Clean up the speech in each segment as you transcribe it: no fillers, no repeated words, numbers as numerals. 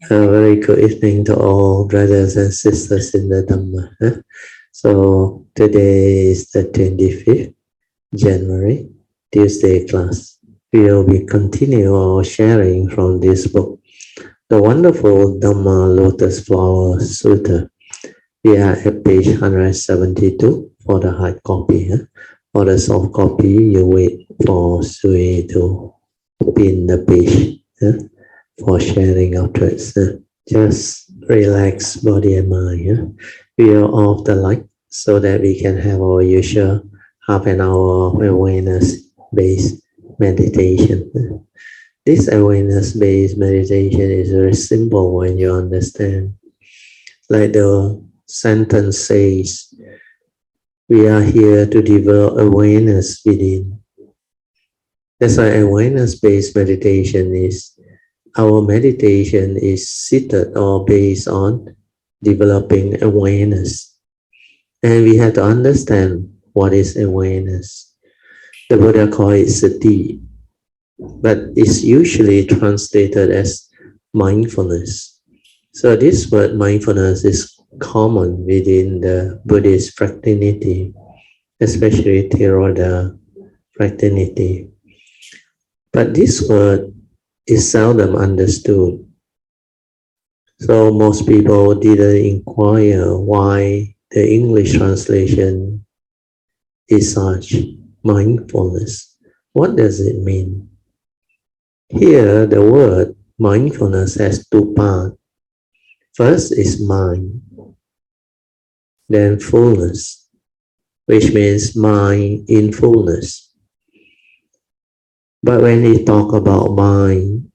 A very good evening to all brothers and sisters in the Dhamma. So today is the 25th January, Tuesday class. We will be continue our sharing from this book, the wonderful Dhamma Lotus Flower Sutra. We are at page 172 for the hard copy. For the soft copy, you wait for Sui to pin the page. For sharing afterwards. Just relax body and mind. We are off the light so that we can have our usual half an hour of awareness-based meditation. This awareness-based meditation is very simple when you understand. Like the sentence says, we are here to develop awareness within. That's why awareness-based meditation is. Our meditation is seated or based on developing awareness. And we have to understand what is awareness. The Buddha called it sati, but it's usually translated as mindfulness. So this word mindfulness is common within the Buddhist fraternity, especially Theravada fraternity. But this word is seldom understood. So most people didn't inquire why the English translation is such mindfulness. What does it mean? Here, the word mindfulness has two parts. First is mind, then fullness, which means mind in fullness. But when we talk about mind,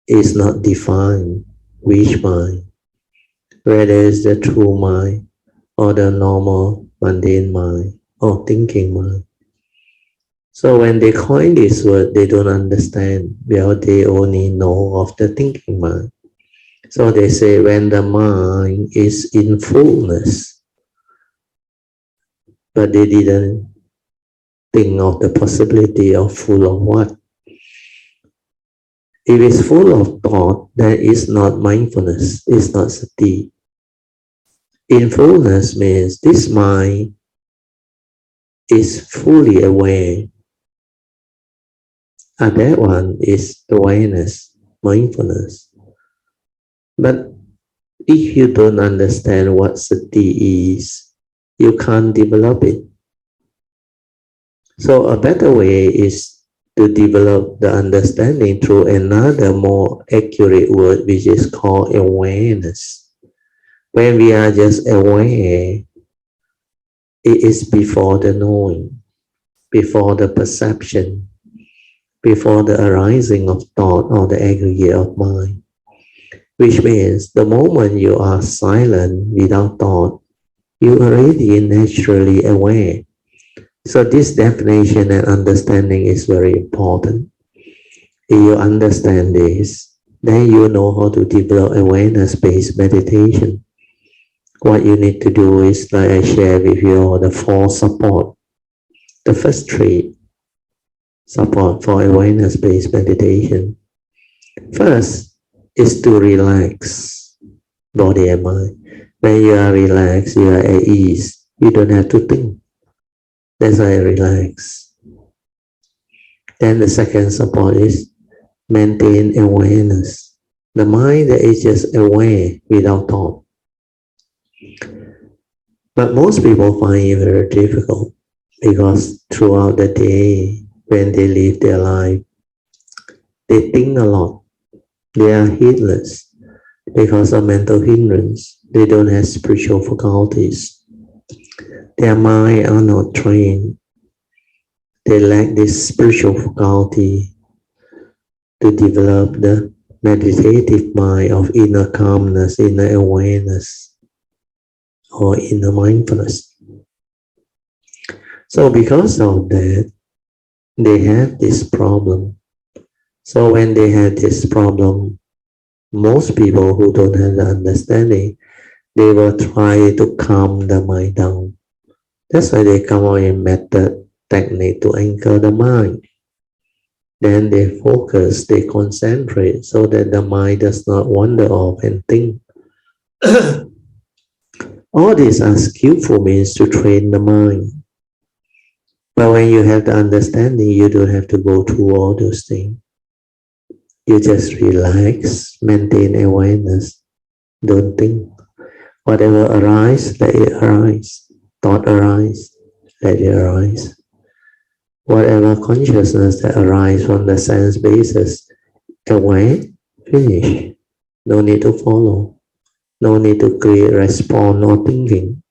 it's not defined which mind, whether it's the true mind or the normal mundane mind or thinking mind. So when they coin this word, they don't understand. Well, they only know of the thinking mind. So they say when the mind is in fullness, but they didn't think of the possibility of full of what? If it's full of thought, then it's not mindfulness, it's not sati. In fullness means this mind is fully aware. And that one is awareness, mindfulness. But if you don't understand what sati is, you can't develop it. So a better way is to develop the understanding through another more accurate word, which is called awareness. When we are just aware, it is before the knowing, before the perception, before the arising of thought or the aggregate of mind. Which means the moment you are silent without thought, you are already naturally aware. So this definition and understanding is very important. If you understand this, then you know how to develop awareness-based meditation. What you need to do is, like I share with you, the 4 support. The first 3 support for awareness-based meditation. First is to relax body and mind. When you are relaxed, you are at ease. You don't have to think. That's why I relax. Then the second support is maintain awareness. The mind that is just aware without thought. But most people find it very difficult because throughout the day, when they live their life, they think a lot. They are heedless because of mental hindrance. They don't have spiritual faculties. Their mind are not trained. They lack this spiritual faculty to develop the meditative mind of inner calmness, inner awareness, or inner mindfulness. So because of that, they have this problem. So when they have this problem, most people who don't have the understanding, they will try to calm the mind down. That's why they come up with method, technique to anchor the mind. Then they focus, they concentrate so that the mind does not wander off and think. All these are skillful means to train the mind. But when you have the understanding, you don't have to go through all those things. You just relax, maintain awareness, don't think. Whatever arises, let it arise. Thought arise, let it arise. Whatever consciousness that arises from the sense basis, aware, finish. No need to follow. No need to create response or thinking.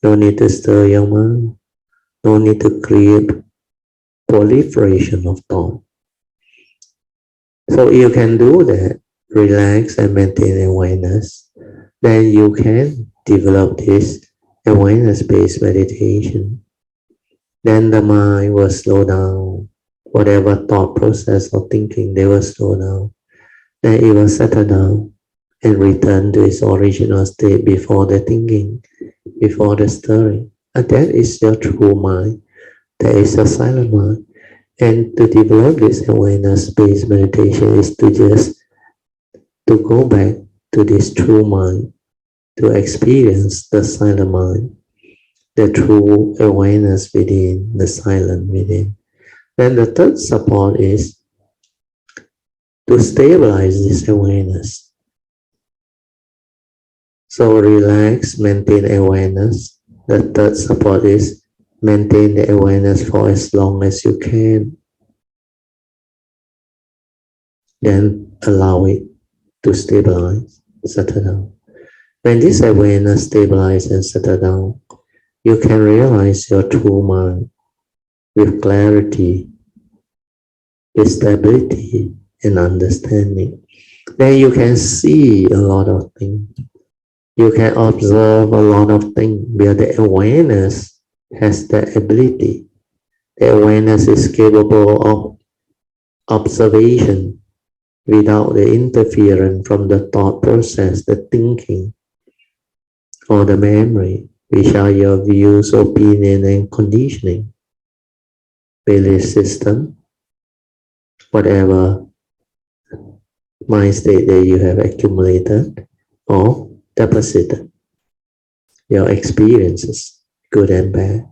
No need to stir your mind. No need to create proliferation of thought. So you can do that, relax and maintain awareness. Then you can develop this awareness-based meditation. Then the mind will slow down. Whatever thought process or thinking, they will slow down. Then it will settle down and return to its original state before the thinking, before the stirring. And that is your true mind. That is your silent mind. And to develop this awareness-based meditation is to go back to this true mind, to experience the silent mind, the true awareness within, the silent within. Then the third support is to stabilize this awareness. So relax, maintain awareness. The third support is maintain the awareness for as long as you can. Then allow it to stabilize, settle down. When this awareness stabilizes and settles down, you can realize your true mind with clarity, with stability and understanding. Then you can see a lot of things. You can observe a lot of things where the awareness has the ability. The awareness is capable of observation without the interference from the thought process, the thinking, or the memory, which are your views, opinion, and conditioning, belief system, whatever mind state that you have accumulated or deposited, your experiences, good and bad.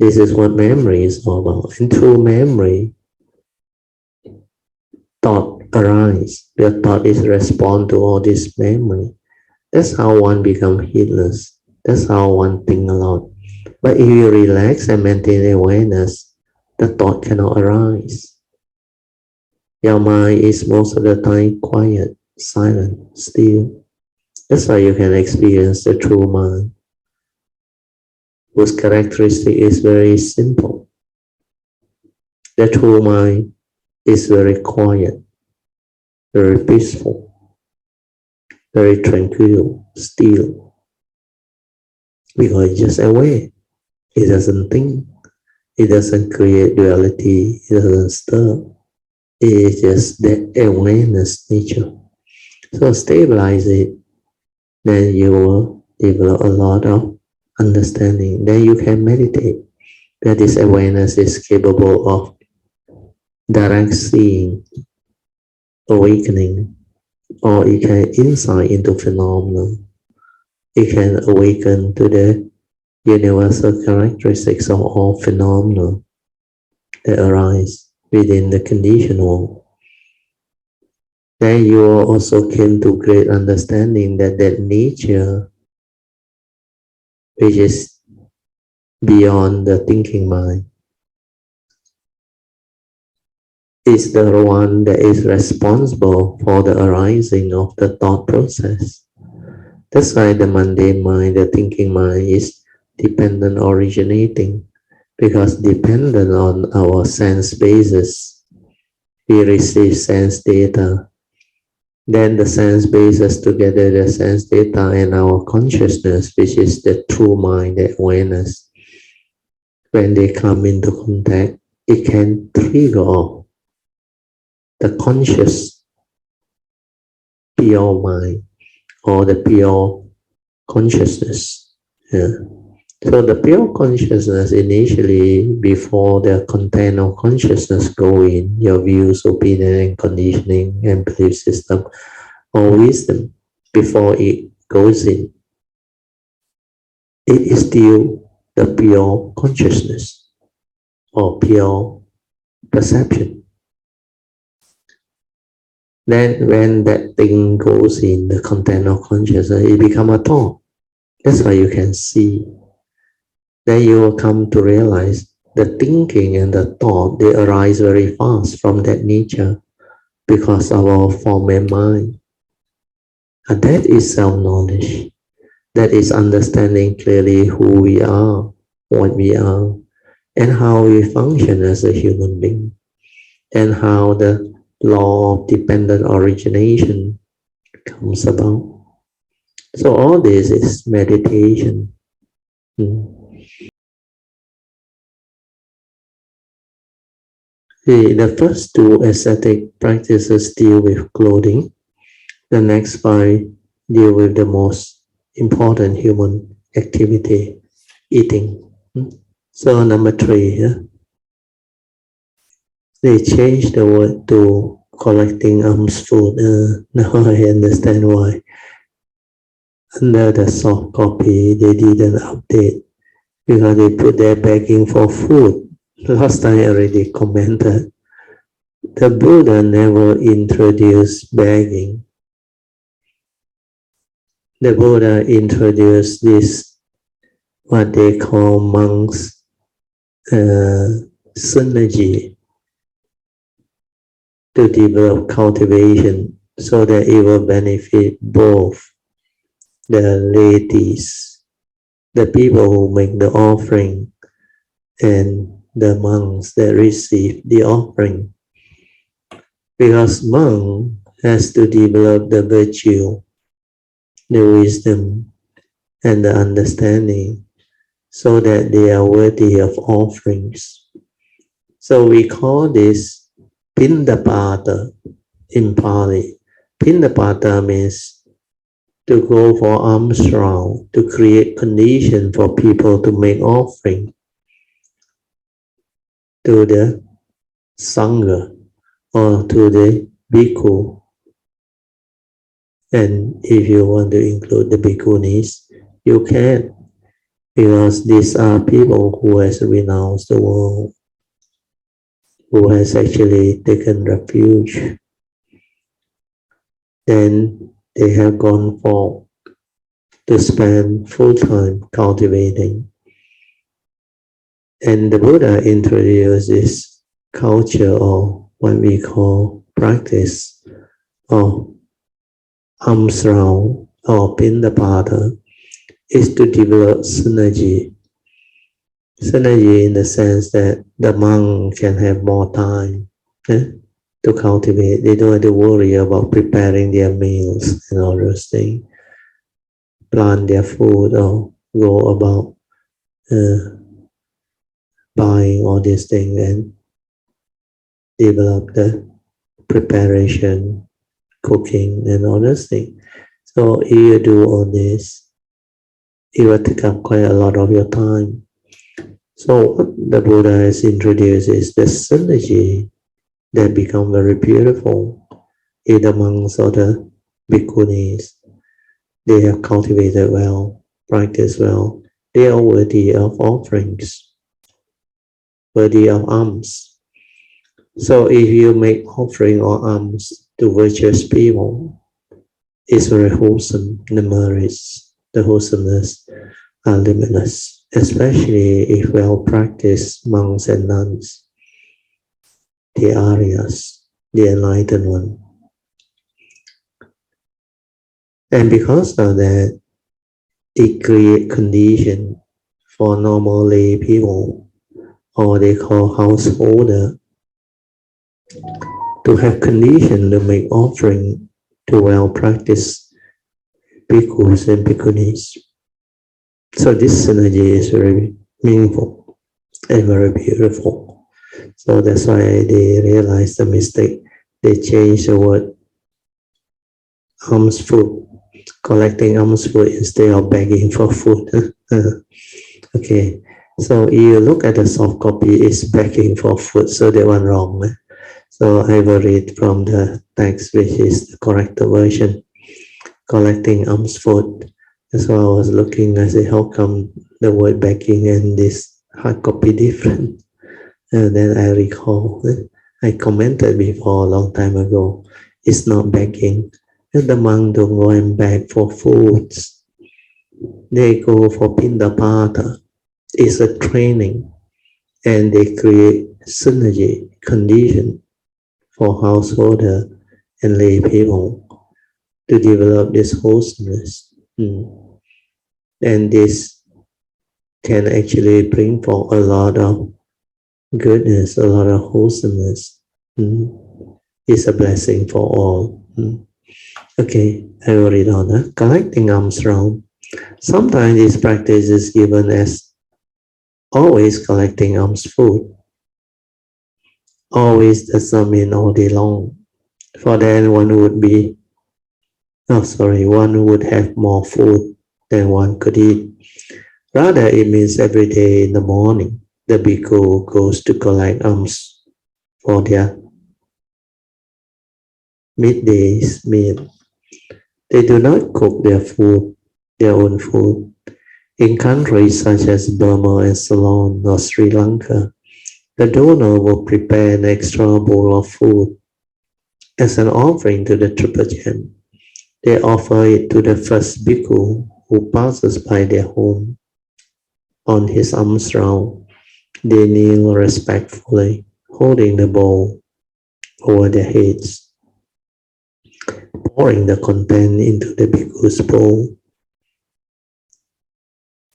This is what memory is all about. And through memory, thought arises. Your thought is respond to all this memory. That's how one becomes heedless. That's how one thinks a lot. But if you relax and maintain awareness, the thought cannot arise. Your mind is most of the time quiet, silent, still. That's why you can experience the true mind, whose characteristic is very simple. The true mind is very quiet, very peaceful, very tranquil, still. Because it's just aware. It doesn't think. It doesn't create duality. It doesn't stir. It is just the awareness nature. So stabilize it. Then you will develop a lot of understanding. Then you can meditate. That this awareness is capable of direct seeing, awakening, or it can insight into phenomena. It can awaken to the universal characteristics of all phenomena that arise within the conditioned world. Then you will also come to great understanding that that nature, which is beyond the thinking mind, is the one that is responsible for the arising of the thought process. That's why the mundane mind, the thinking mind, is dependent originating, because dependent on our sense basis, we receive sense data. Then the sense basis together, the sense data and our consciousness, which is the true mind, the awareness, when they come into contact, it can trigger off the conscious pure mind or the pure consciousness. Yeah. So the pure consciousness initially, before the content of consciousness go in, your views, opinion, and conditioning and belief system or wisdom, before it goes in, it is still the pure consciousness or pure perception. Then when that thing goes in the content of consciousness, it becomes a thought. That's why you can see. Then you will come to realize the thinking and the thought, they arise very fast from that nature because of our form and mind. And that is self-knowledge. That is understanding clearly who we are, what we are, and how we function as a human being, and how the law of dependent origination comes about. So all this is meditation. The first two ascetic practices deal with clothing. The next 5 deal with the most important human activity, eating. So number 3, they changed the word to collecting alms food. Now I understand why. Under the soft copy, they didn't update because they put their begging for food. Last time I already commented. The Buddha never introduced begging. The Buddha introduced this, what they call monks' synergy, to develop cultivation so that it will benefit both the ladies, the people who make the offering, and the monks that receive the offering. Because monk has to develop the virtue, the wisdom, and the understanding so that they are worthy of offerings. So we call this Pindapata in Pali. Pindapata means to go for alms round, to create condition for people to make offering to the Sangha or to the Bhikkhu. And if you want to include the Bhikkhunis, you can, because these are people who has renounced the world, who has actually taken refuge. Then they have gone forth to spend full time cultivating. And the Buddha introduced this culture or what we call practice of alms round or Pindapata is to develop synergy. Synergy in the sense that the monk can have more time to cultivate. They don't have to worry about preparing their meals and all those things, plan their food or go about buying all these things and develop the preparation, cooking and all those things. So if you do all this, it will take up quite a lot of your time. So what the Buddha has introduced is the synergy that become very beautiful in the monks or the bhikkhunis. They have cultivated well, practiced well. They are worthy of offerings, worthy of alms. So if you make offering or alms to virtuous people, it's very wholesome. The merits, the wholesomeness are limitless, especially if well-practiced monks and nuns, the Aryas, the enlightened one. And because of that, it creates condition for normal lay people, or they call householder, to have condition to make offering to well-practiced bhikkhus and bhikkhunis. So this synergy is very meaningful and very beautiful. So that's why they realized the mistake. They changed the word alms food, collecting alms food instead of begging for food. Okay, so you look at the soft copy, it's begging for food, so that one wrong. So I will read from the text, which is the correct version. Collecting alms food. So I was looking, I said, how come the word begging and this hard copy different? And then I recall, I commented before a long time ago, it's not begging. The monk don't go and beg for foods. They go for pindapata. It's a training, and they create synergy condition for householder and lay people to develop this wholesomeness. And this can actually bring forth a lot of goodness, a lot of wholesomeness. It's a blessing for all. Okay, I will read on. Collecting alms round. Sometimes this practice is given as always collecting alms food. Always does not mean all day long. For then one would have more food than one could eat. Rather, it means every day in the morning, the bhikkhu goes to collect alms for their midday meal. They do not cook their own food. In countries such as Burma and Ceylon or Sri Lanka, the donor will prepare an extra bowl of food as an offering to the Triple Gem. They offer it to the first bhikkhu who passes by their home. On his alms round, they kneel respectfully, holding the bowl over their heads, pouring the content into the bhikkhu's bowl,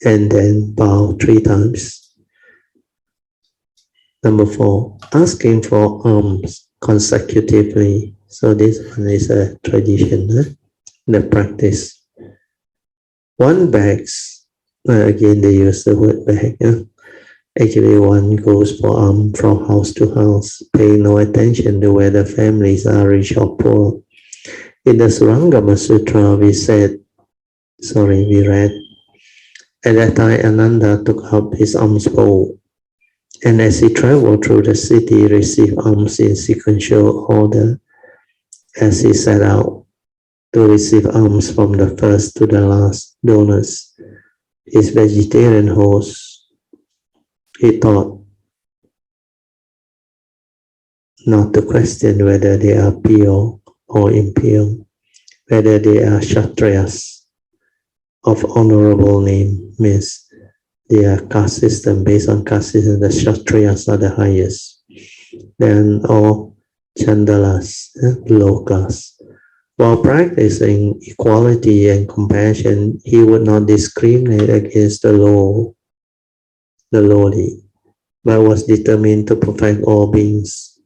and then bow 3 times. Number 4, asking for alms consecutively. So this one is a tradition, the practice. One begs, again they use the word beg. Actually, one goes for alms from house to house, paying no attention to whether families are rich or poor. In the Surangama Sutra, we read, at that time Ananda took up his alms bowl, and as he traveled through the city, he received alms in sequential order as he set out to receive alms from the first to the last donors. His vegetarian host, he thought not to question whether they are pure or impure, whether they are Kshatriyas of honorable name, means they are caste system, based on caste system, the Kshatriyas are the highest, then all Chandalas, low class. While practicing equality and compassion, he would not discriminate against the lowly, but was determined to perfect all beings,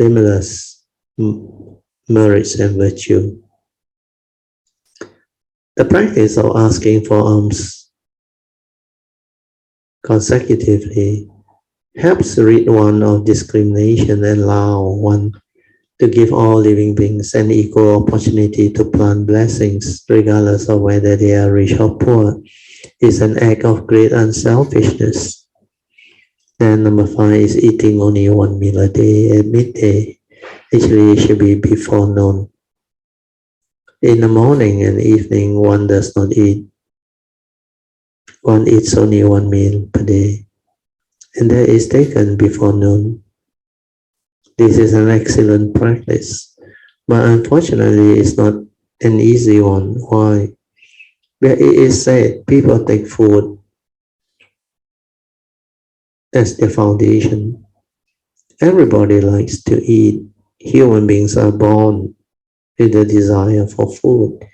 limitless merits and virtue. The practice of asking for alms consecutively helps rid one of discrimination and allow one to give all living beings an equal opportunity to plant blessings, regardless of whether they are rich or poor. It's an act of great unselfishness. Then number 5 is eating only 1 meal a day at midday. Actually, it should be before noon. In the morning and evening, one does not eat. One eats only 1 meal per day, and that is taken before noon. This is an excellent practice, but unfortunately, it's not an easy one. Why? Well, it is said people take food as their foundation. Everybody likes to eat. Human beings are born with the desire for food,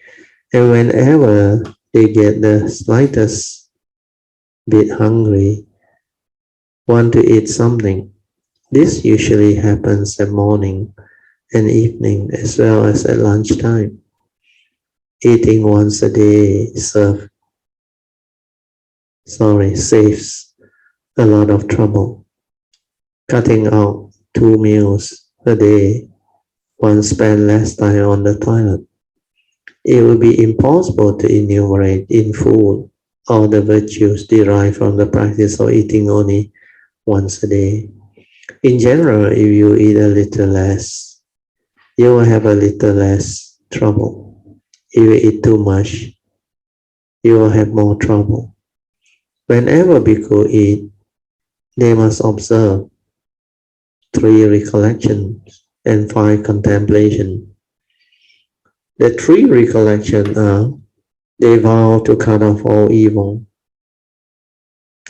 and whenever they get the slightest bit hungry, want to eat something. This usually happens at morning and evening as well as at lunchtime. Eating once a day saves a lot of trouble. Cutting out 2 meals a day, one spends less time on the toilet. It will be impossible to enumerate in full all the virtues derived from the practice of eating only once a day. In general, if you eat a little less, you will have a little less trouble. If you eat too much, you will have more trouble. Whenever bhikkhu eat, they must observe 3 recollections and 5 contemplation. The 3 recollections are: they vow to cut off all evil,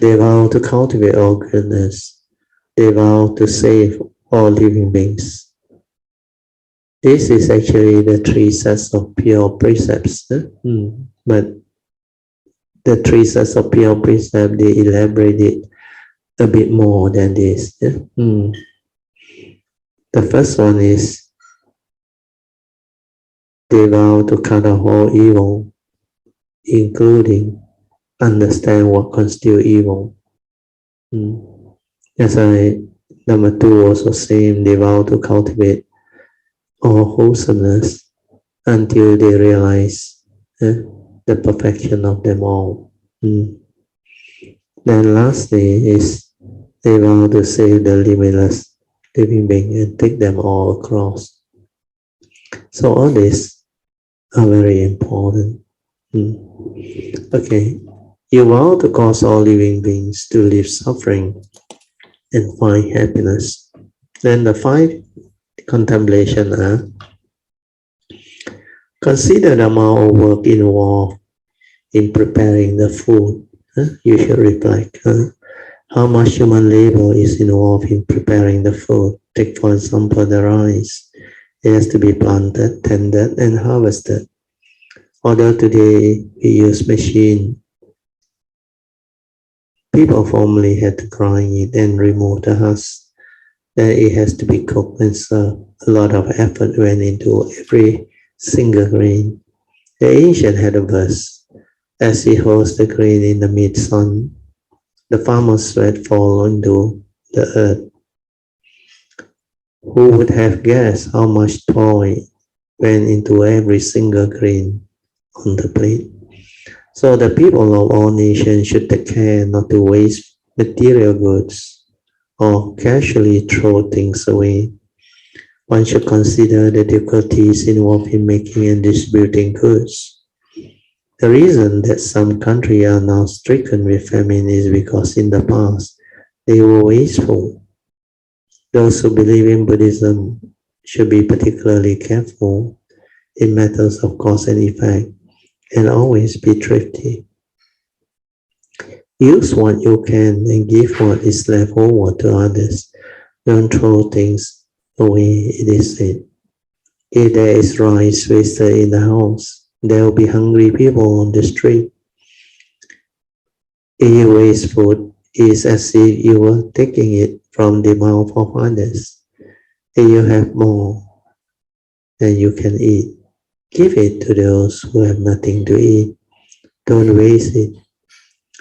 they vow to cultivate all goodness, they vow to save all living beings. This is actually the 3 sets of pure precepts, but the 3 sets of pure precepts, they elaborate it a bit more than this. The first one is they vow to cut off all evil, including understand what constitutes evil. Number 2 also same, they vow to cultivate all wholesomeness until they realize the perfection of them all. Then lastly is they vow to save the limitless living being and take them all across. So all these are very important. Okay, you vow to cause all living beings to leave suffering and find happiness. Then the 5 contemplation are: consider the amount of work involved in preparing the food. You should reflect how much human labor is involved in preparing the food. Take for example the rice. It has to be planted, tended, and harvested. Although today we use machine, people formerly had to grind it and remove the husk. Then it has to be cooked and served. A lot of effort went into every single grain. The ancient had a verse: as he holds the grain in the mid-sun, the farmer's sweat falls into the earth. Who would have guessed how much toil went into every single grain on the plate? So the people of all nations should take care not to waste material goods or casually throw things away. One should consider the difficulties involved in making and distributing goods. The reason that some countries are now stricken with famine is because in the past they were wasteful. Those who believe in Buddhism should be particularly careful in matters of cause and effect and always be thrifty. Use what you can and give what is left over to others. Don't throw things away, it is said. If there is rice wasted in the house, there will be hungry people on the street. If you waste food, it is as if you were taking it from the mouth of others. If you have more than you can eat, give it to those who have nothing to eat. Don't waste it.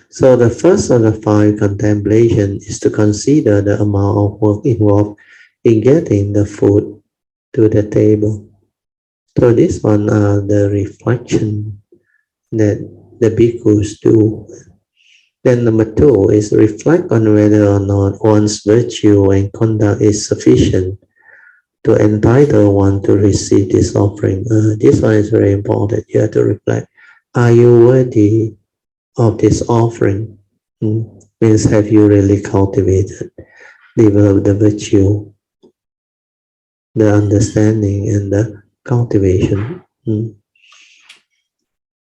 So the first of the 5 contemplation is to consider the amount of work involved in getting the food to the table. So this one are the reflection that the bhikkhus do. Then number 2 is reflect on whether or not one's virtue and conduct is sufficient to entitle one to receive this offering. This one is very important. You have to reflect. Are you worthy of this offering? Means have you really cultivated, developed the virtue, the understanding, and the cultivation?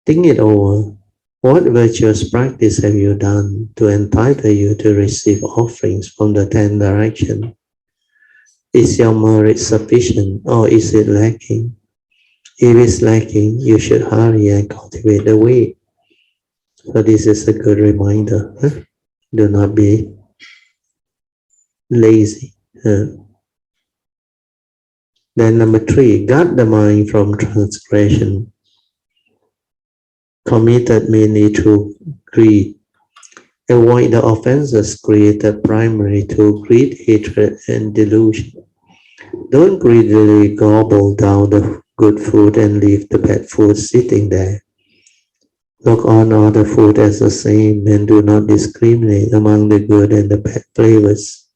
Think it over. What virtuous practice have you done to entitle you to receive offerings from the 10 directions? Is your merit sufficient or is it lacking? If it's lacking, you should hurry and cultivate the way. So this is a good reminder. Do not be lazy. Then number 3, guard the mind from transgression, committed mainly through greed. Avoid the offenses created primarily through greed, hatred, and delusion. Don't greedily gobble down the good food and leave the bad food sitting there. Look on all the food as the same and do not discriminate among the good and the bad flavors.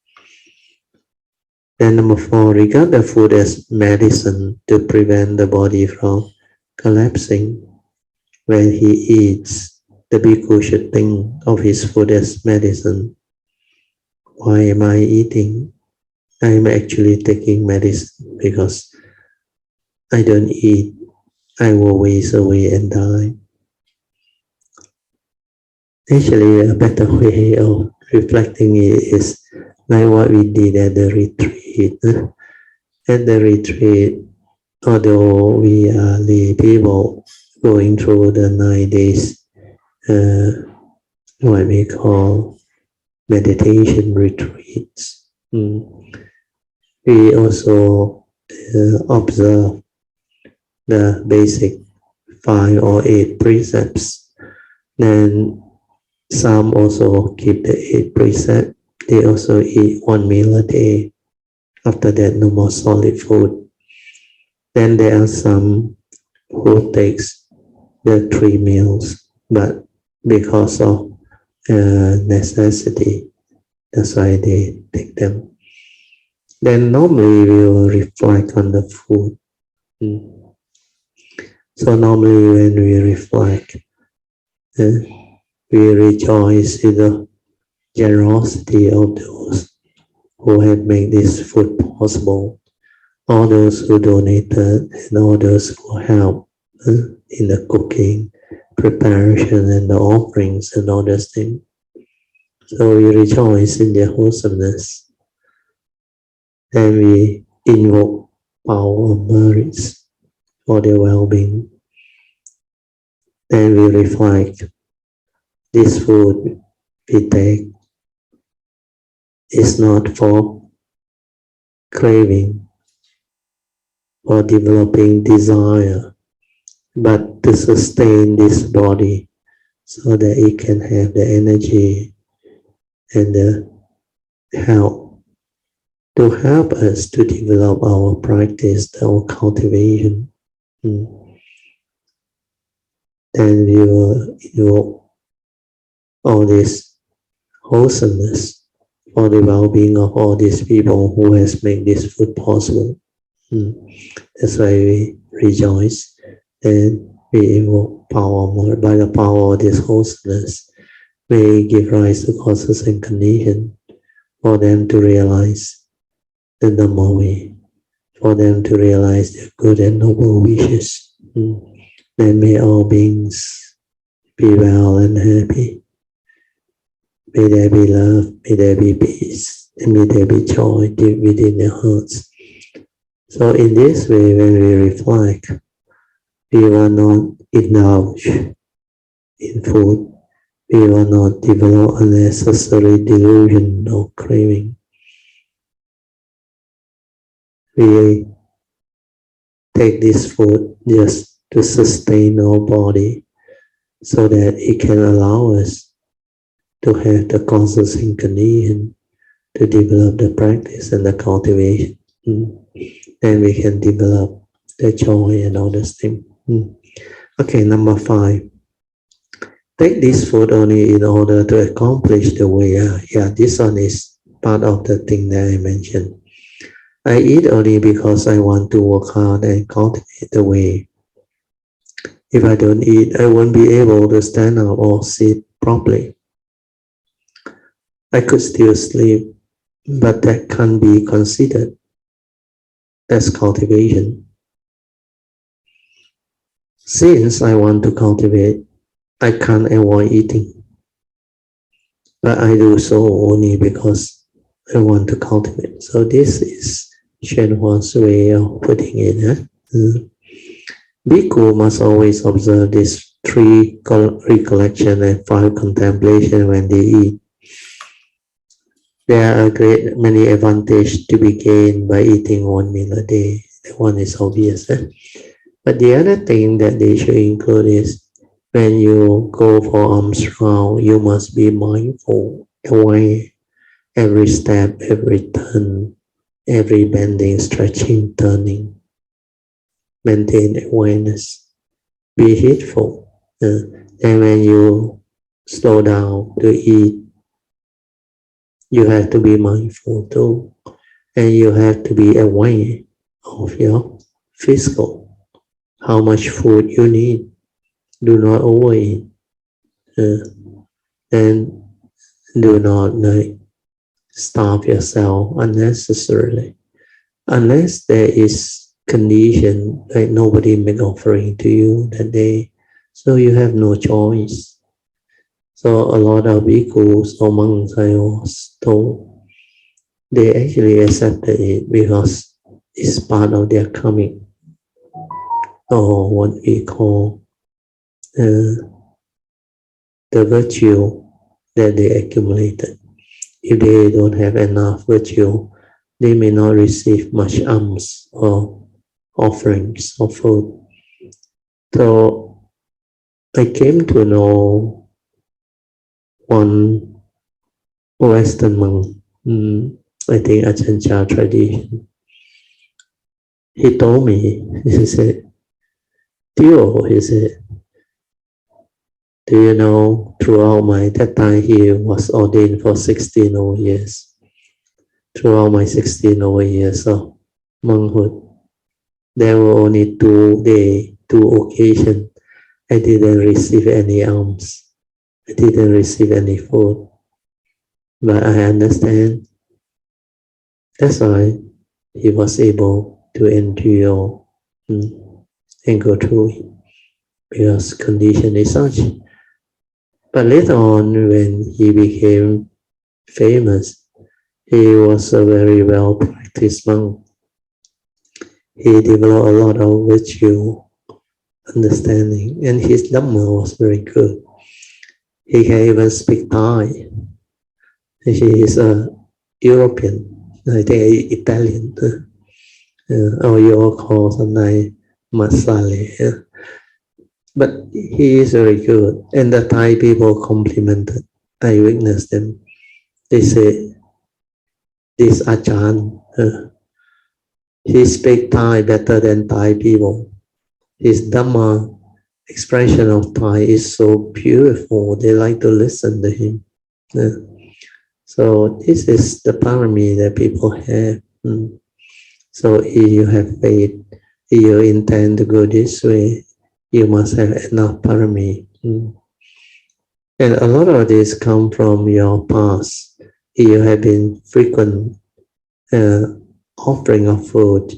Then number 4, regard the food as medicine to prevent the body from collapsing. When he eats, the bhikkhu should think of his food as medicine. Why am I eating? I am actually taking medicine because I don't eat. I will waste away and die. Actually, a better way of reflecting it is like what we did at the retreat. At the retreat, although we are the people going through the 9 days, what we call meditation retreats, we also observe the basic 5 or 8 precepts. Then some also keep the 8 precepts. They also eat 1 meal a day. After that, no more solid food. Then there are some who takes the 3 meals, but because of necessity, that's why they take them. Then normally we will reflect on the food. So normally when we reflect, we rejoice in the generosity of those who have made this food possible, all those who donated and all those who helped in the cooking, preparation and the offerings and all those things. So we rejoice in their wholesomeness. Then we invoke power of merits for their well-being. Then we reflect, this food we take is not for craving or developing desire, but to sustain this body so that it can have the energy and the help to help us to develop our practice, our cultivation. Then we will invoke all this wholesomeness for the well-being of all these people who has made this food possible. That's why we rejoice and we invoke power more. By the power of this wholesomeness, we give rise to causes and conditions for them to realize the Dharma way, for them to realize their good and noble wishes. Then may all beings be well and happy. May there be love, may there be peace, and may there be joy deep within their hearts. So in this way, when we reflect, we will not indulge in food. We will not develop unnecessary delusion or craving. We take this food just to sustain our body so that it can allow us to have the causes and conditions to develop the practice and the cultivation. Then we can develop the joy and all those things. Okay, number 5. Take this food only in order to accomplish the way. Yeah, this one is part of the thing that I mentioned. I eat only because I want to work hard and cultivate the way. If I don't eat, I won't be able to stand up or sit properly. I could still sleep, but that can't be considered as cultivation. Since I want to cultivate, I can't avoid eating. But I do so only because I want to cultivate. So this is Shenhua's way of putting it. Bhikkhu must always observe these 3 recollection and 5 contemplation when they eat. There are many advantages to be gained by eating 1 meal a day. That one is obvious. But the other thing that they should include is when you go for alms round, you must be mindful, aware, every step, every turn, every bending, stretching, turning. Maintain awareness. Be heedful. And when you slow down to eat, you have to be mindful too. And you have to be aware of your physical, how much food you need. Do not overeat. And do not starve yourself unnecessarily. Unless there is condition, like nobody make offering to you that day, so you have no choice. So a lot of bhikkhus or monks I was told, they actually accepted it because it's part of their karmic, or what we call the virtue that they accumulated. If they don't have enough virtue, they may not receive much alms or offerings of food. So I came to know one Western monk, I think Achancha tradition. He told me, he said, Theo, he said, do you know, throughout that time he was ordained for 16 over years. Throughout my 16 over years of monkhood, there were only 2 occasions I didn't receive any alms. I didn't receive any food. But I understand. That's why he was able to endure and go through it, because condition is such. But later on, when he became famous, he was a very well practiced monk. He developed a lot of virtue, understanding, and his Dharma was very good. He can even speak Thai. He is a European, I think Italian, or you all call sometimes Masale. But he is very good, and the Thai people complimented. I witnessed them. They say, this Ajahn, he speaks Thai better than Thai people. His Dhamma expression of Thai is so beautiful. They like to listen to him. So this is the parami that people have. So if you have faith, if you intend to go this way, you must have enough parami. And a lot of this come from your past. If you have been frequent offering of food,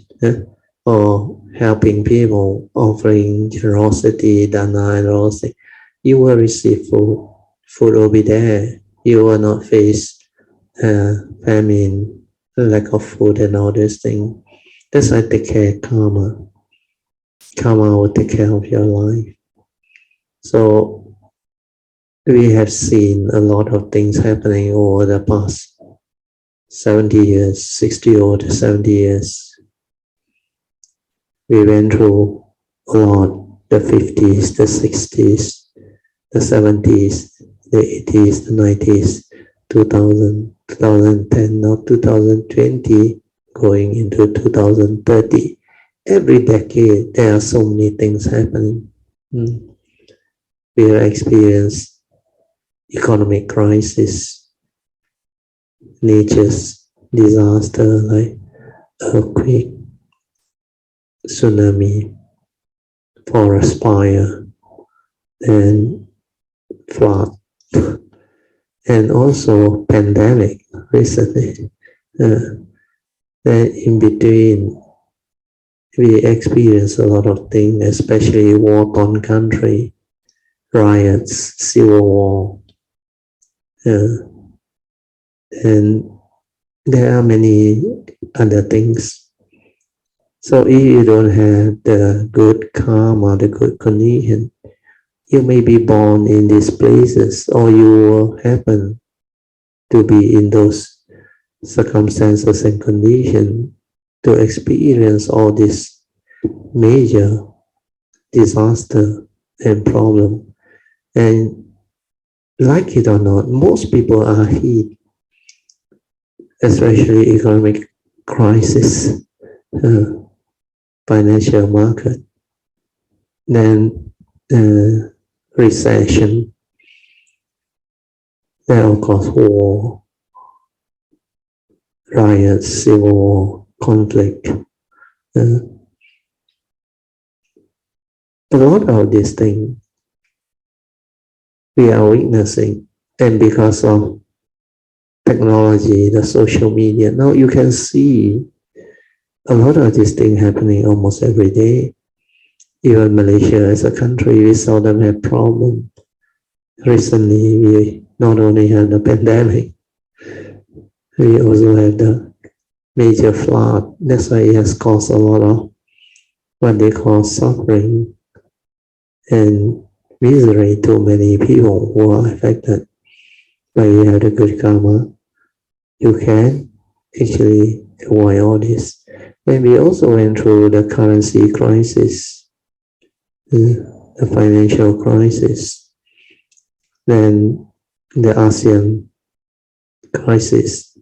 or helping people, offering generosity, dana, and all that, you will receive food. Food will be there. You will not face famine, lack of food, and all these things. That's why take care karma. Karma will take care of your life. So we have seen a lot of things happening over the past 70 years, 60 or 70 years. We went through a lot, the 50s, the 60s, the 70s, the 80s, the 90s, 2000, 2010, now 2020, going into 2030. Every decade, there are so many things happening. We have experienced economic crisis, nature's disaster like earthquake, tsunami, forest fire, and flood, and also pandemic recently. Then in between, we experience a lot of things, especially war-torn country, riots, civil war, and there are many other things. So if you don't have the good karma, the good condition, you may be born in these places, or you will happen to be in those circumstances and conditions to experience all this major disaster and problem. And like it or not, most people are hit, especially economic crisis, financial market. Then recession, there of course war, riots, civil war, conflict. A lot of these things we are witnessing, and because of technology, the social media, now you can see a lot of these things happening almost every day. Even Malaysia as a country, we seldom have problems. Recently, we not only have the pandemic, we also have the major flood. That's why it has caused a lot of what they call suffering and misery to many people who are affected. But you have the good karma, you can actually avoid all this. And we also went through the currency crisis, the financial crisis, then the ASEAN crisis.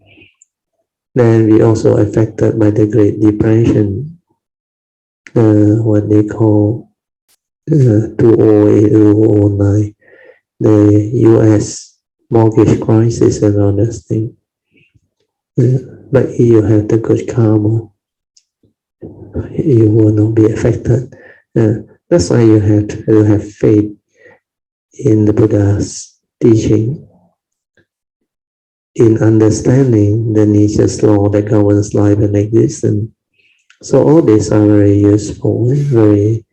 Then we also affected by the Great Depression, what they call 2008-2009, the US mortgage crisis and all those things. But you have the good karma, you will not be affected. That's why you have to have faith in the Buddha's teaching, in understanding the nature's law that governs life and existence. So all these are very useful, very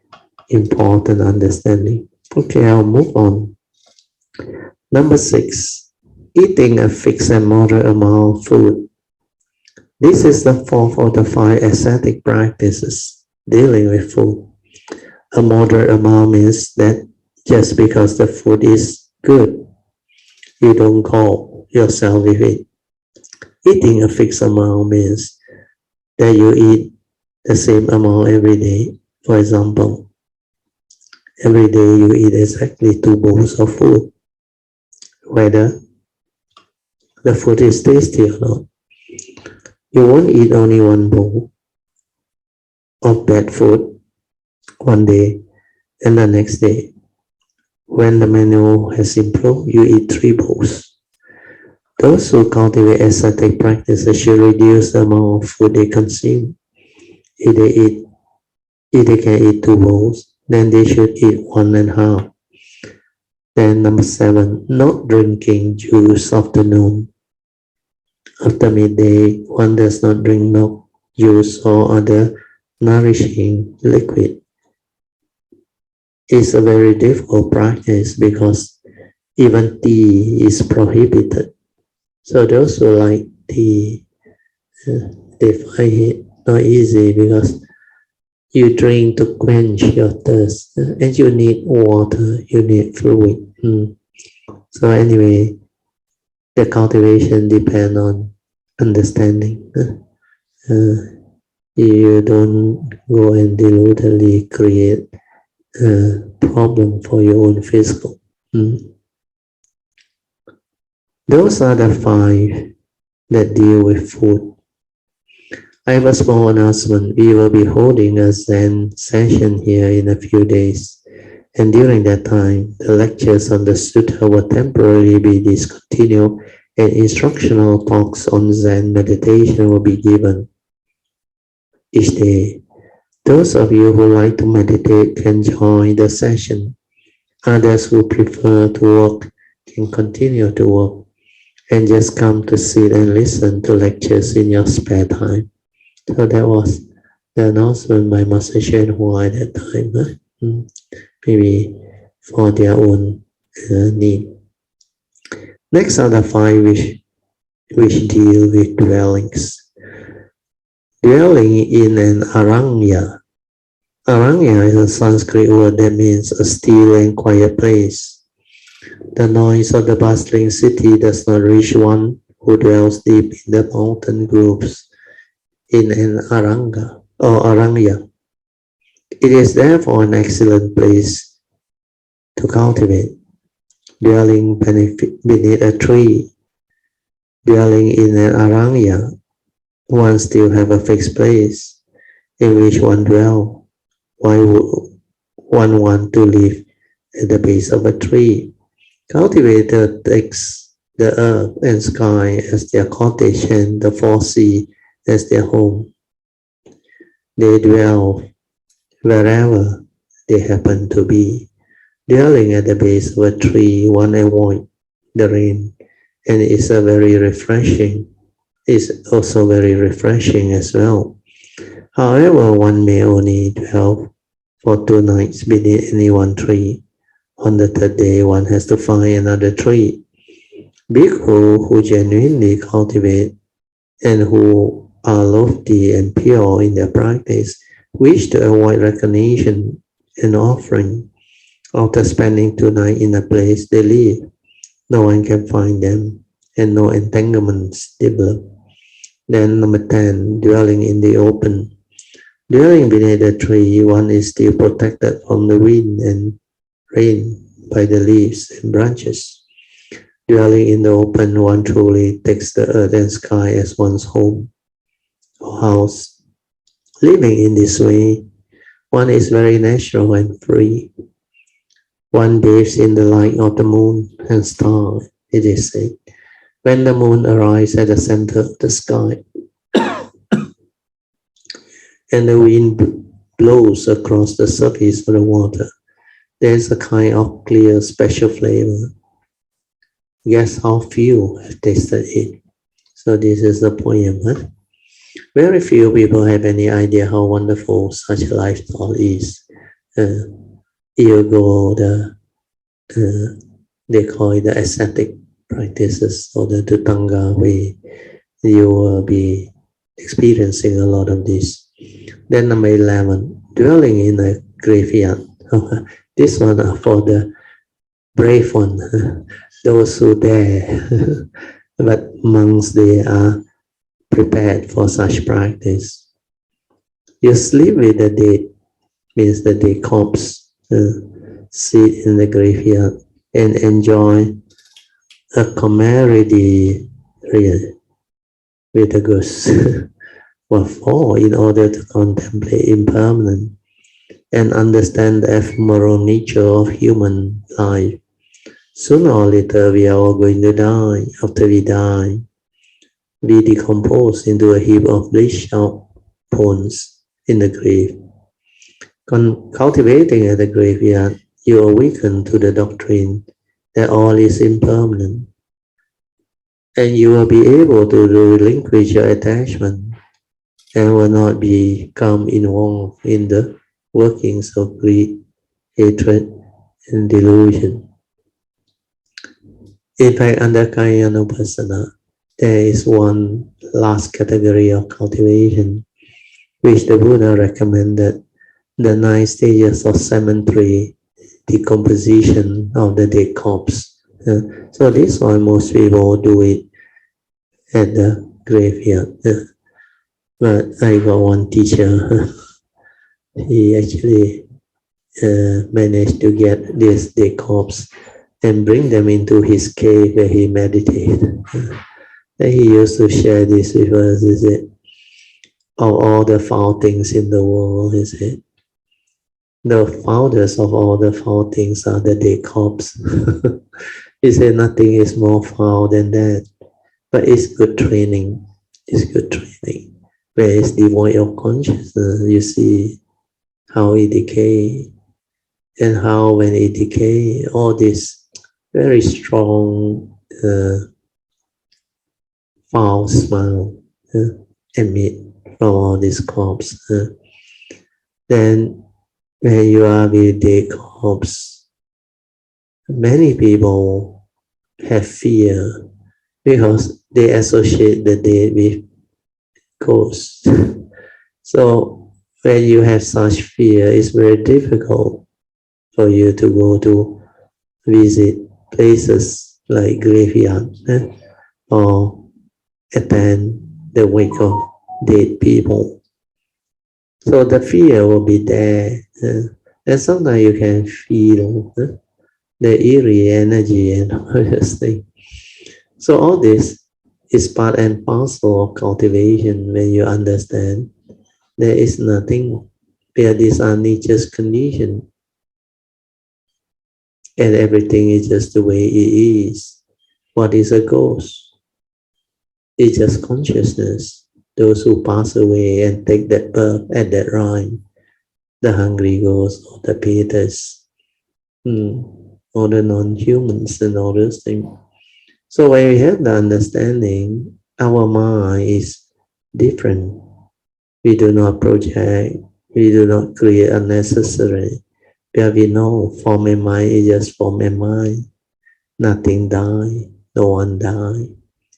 important understanding. Okay, I'll move on. Number 6, eating a fixed and moderate amount of food. This is the fourth of the 5 ascetic practices dealing with food. A moderate amount means that just because the food is good, you don't call yourself with it. Eating a fixed amount means that you eat the same amount every day. For example, every day you eat exactly 2 bowls of food, whether the food is tasty or not. You won't eat only 1 bowl of bad food one day and the next day. When the menu has improved, you eat 3 bowls. Those who cultivate ascetic practices should reduce the amount of food they consume. If they can eat 2 bowls, then they should eat 1.5. Then number 7, not drinking juice afternoon. After midday, one does not drink milk, juice, or other nourishing liquid. It's a very difficult practice because even tea is prohibited. So those who like tea, they find it not easy because you drink to quench your thirst, and you need water, you need fluid. So anyway, the cultivation depends on understanding. You don't go and deliberately create a problem for your own physical. Those are the 5 that deal with food. I have a small announcement. We will be holding a Zen session here in a few days. And during that time, the lectures on the Sutra will temporarily be discontinued and instructional talks on Zen meditation will be given each day. Those of you who like to meditate can join the session. Others who prefer to work can continue to work and just come to sit and listen to lectures in your spare time. So that was the announcement by Master Hsuan at that time. Maybe for their own need. Next are the 5 which deal with dwellings. Dwelling in an aranya. Aranya is a Sanskrit word that means a still and quiet place. The noise of the bustling city does not reach one who dwells deep in the mountain groves in an aranga or aranya. It is therefore an excellent place to cultivate. Dwelling beneath a tree, dwelling in an aranya, one still have a fixed place in which one dwell. Why would one want to leave at the base of a tree. Cultivator takes the earth and sky as their cottage and the four seas as their home. They dwell wherever they happen to be. Dwelling at the base of a tree, one avoids the rain, and it's also very refreshing as well. However, one may only dwell for 2 nights beneath any one tree. On the third day, one has to find another tree. Bhikkhu who genuinely cultivate and who are lofty and pure in their practice wish to avoid recognition and offering. After spending 2 nights in a place they live, no one can find them and no entanglements develop. Then number 10, dwelling in the open. Dwelling beneath a tree, one is still protected from the wind and rain by the leaves and branches. Dwelling in the open, one truly takes the earth and sky as one's home or house. Living in this way, one is very natural and free. One bathes in the light of the moon and stars, it is said. When the moon arrives at the center of the sky and the wind blows across the surface of the water, there is a kind of clear special flavor. Guess how few have tasted it. So this is the poem. Huh? Very few people have any idea how wonderful such a lifestyle is. You go they call it the ascetic practices or the Tutanga way. You will be experiencing a lot of this. Then number 11, dwelling in a graveyard. This one for the brave one, those who dare. But monks, they are prepared for such practice. You sleep with the dead, means the dead corpse, sit in the graveyard and enjoy a camaraderie with the ghosts. What for? In order to contemplate impermanence and understand the ephemeral nature of human life. Sooner or later, we are all going to die. After we die, we decompose into a heap of bleached out bones in the grave. Cultivating at the graveyard, you awaken to the doctrine that all is impermanent, and you will be able to relinquish your attachment and will not become involved in the workings of greed, hatred, and delusion. In fact, under Kayanupassana, there is one last category of cultivation which the Buddha recommended, the 9 stages of cemetery decomposition of the dead corpse. So this one, most people do it at the graveyard. But I got one teacher, he actually managed to get this dead corpse and bring them into his cave where he meditated. And he used to share this with us, is it? Of all the foul things in the world, is it? The foulest of all the foul things are the dead corpse. He said nothing is more foul than that. But it's good training. It's good training. Where it's devoid of consciousness, you see how it decays. And how when it decays, all this very strong foul smell emit from all this corpse. Then when you are with dead corpse, many people have fear because they associate the dead with ghosts. So when you have such fear, it's very difficult for you to go to visit places like graveyard or attend the wake of dead people. So the fear will be there. And sometimes you can feel the eerie energy and all this thing. So all this is part and parcel of cultivation when you understand there is nothing where these are nature's conditions. and everything is just the way it is. What is a ghost? It's just consciousness. Those who pass away and take that birth at that rhyme, the hungry ghosts or the Peters, or the non-humans and all those things. So when we have the understanding, our mind is different. We do not project, we do not create unnecessary. Where we know form and mind is just form and mind. Nothing die, no one die.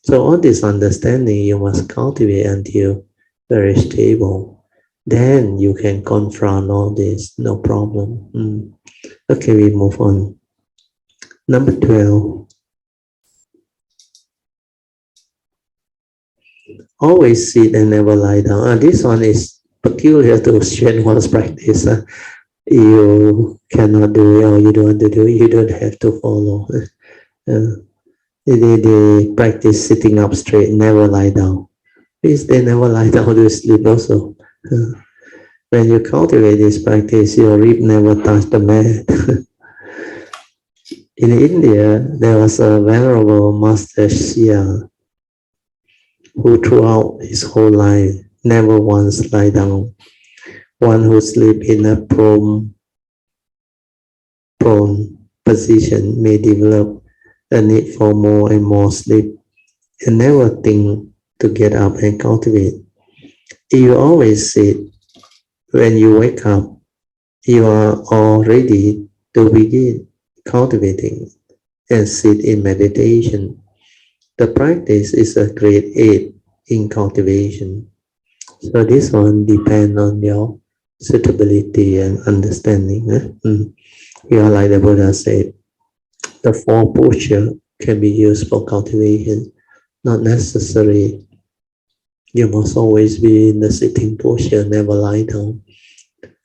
So all this understanding you must cultivate until very stable. Then you can confront all this, no problem. Okay, we move on. Number 12. Always sit and never lie down. This one is peculiar to Hsuan's practice. You cannot do it or you don't want to do it. You don't have to follow. They practice sitting up straight, never lie down. Please, they never lie down to sleep also. When you cultivate this practice, your rib never touch the mat. In India, there was a venerable master Hsuan who throughout his whole life never once lie down. One who sleep in a prone position may develop a need for more and more sleep and never think to get up and cultivate. If you always sit, when you wake up, you are all ready to begin cultivating and sit in meditation. The practice is a great aid in cultivation. So this one depends on your suitability and understanding. You are like the Buddha said, the four posture can be used for cultivation. Not necessary. You must always be in the sitting posture, never lie down.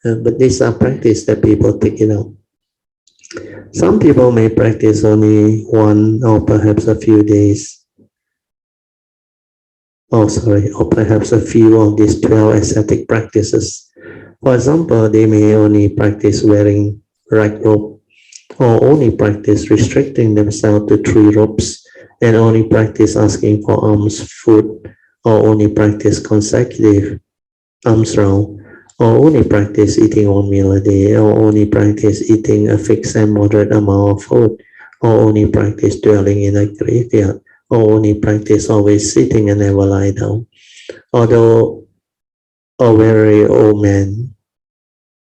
But these are practice that people take it up. Some people may practice only one or perhaps a few days. Or perhaps a few of these 12 ascetic practices. For example, they may only practice wearing rag robe, or only practice restricting themselves to 3 robes, and only practice asking for alms food, or only practice consecutive alms round, or only practice eating 1 meal a day, or only practice eating a fixed and moderate amount of food, or only practice dwelling in a graveyard, or only practice always sitting and never lie down. Although a very old man,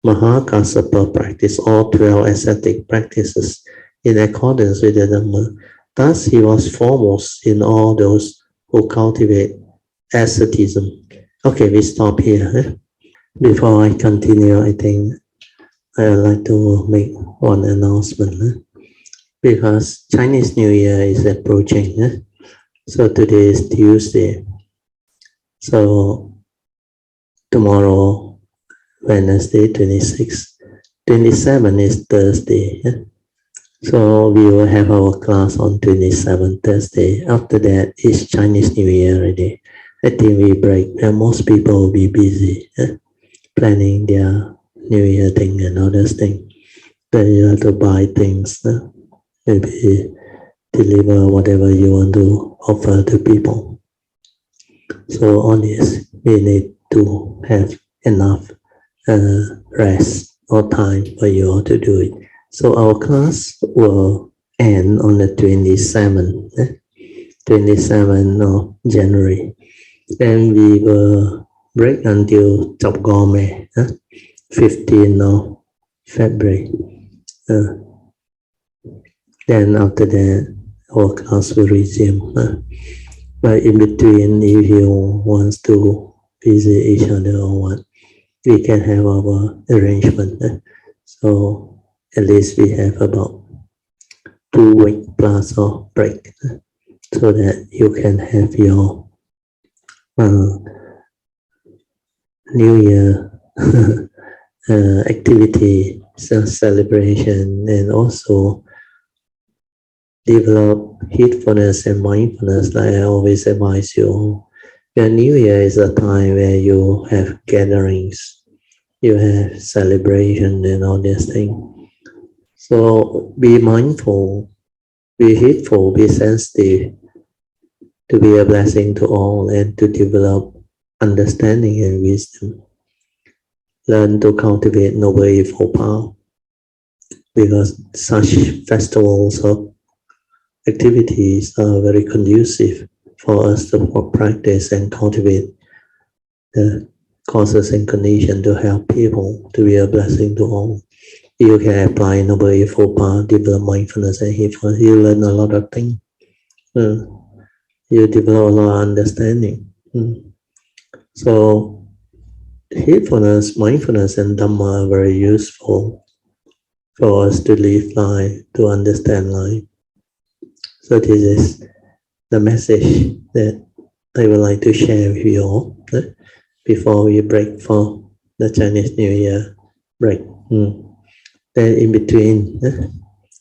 Mahakassapa, practiced all 12 ascetic practices in accordance with the Dharma. Thus, he was foremost in all those who cultivate asceticism. Okay, we stop here. Before I continue, I think I would like to make one announcement. Because Chinese New Year is approaching. So today is Tuesday. So tomorrow, Wednesday, 26. 27 is Thursday. So we will have our class on 27 Thursday. After that is Chinese New Year already. I think we break and most people will be busy planning their New Year thing and other things. Then you have to buy things, maybe deliver whatever you want to offer to people. So on this, we need to have enough rest or time for you all to do it. So our class will end on the 27th of January. Then we will break until Chop Gome, 15th of February. Then after that, our class will resume. But in between, if you want to visit each other or what, we can have our arrangement. So at least we have about 2 weeks plus of break, so that you can have your New Year activity, celebration, and also develop heedfulness and mindfulness, like I always advise you. Your New Year is a time where you have gatherings, you have celebration and all these things. So be mindful, be heedful, be sensitive to be a blessing to all and to develop understanding and wisdom. Learn to cultivate noble evil power, because such festivals of activities are very conducive for us to practice and cultivate the causes and conditions to help people to be a blessing to all. You can apply noble evil power, develop mindfulness and heedfulness. You learn a lot of things. You develop a lot of understanding. So heedfulness, mindfulness, and Dhamma are very useful for us to live life, to understand life. So this is the message that I would like to share with you all before we break for the Chinese New Year break. Then in between,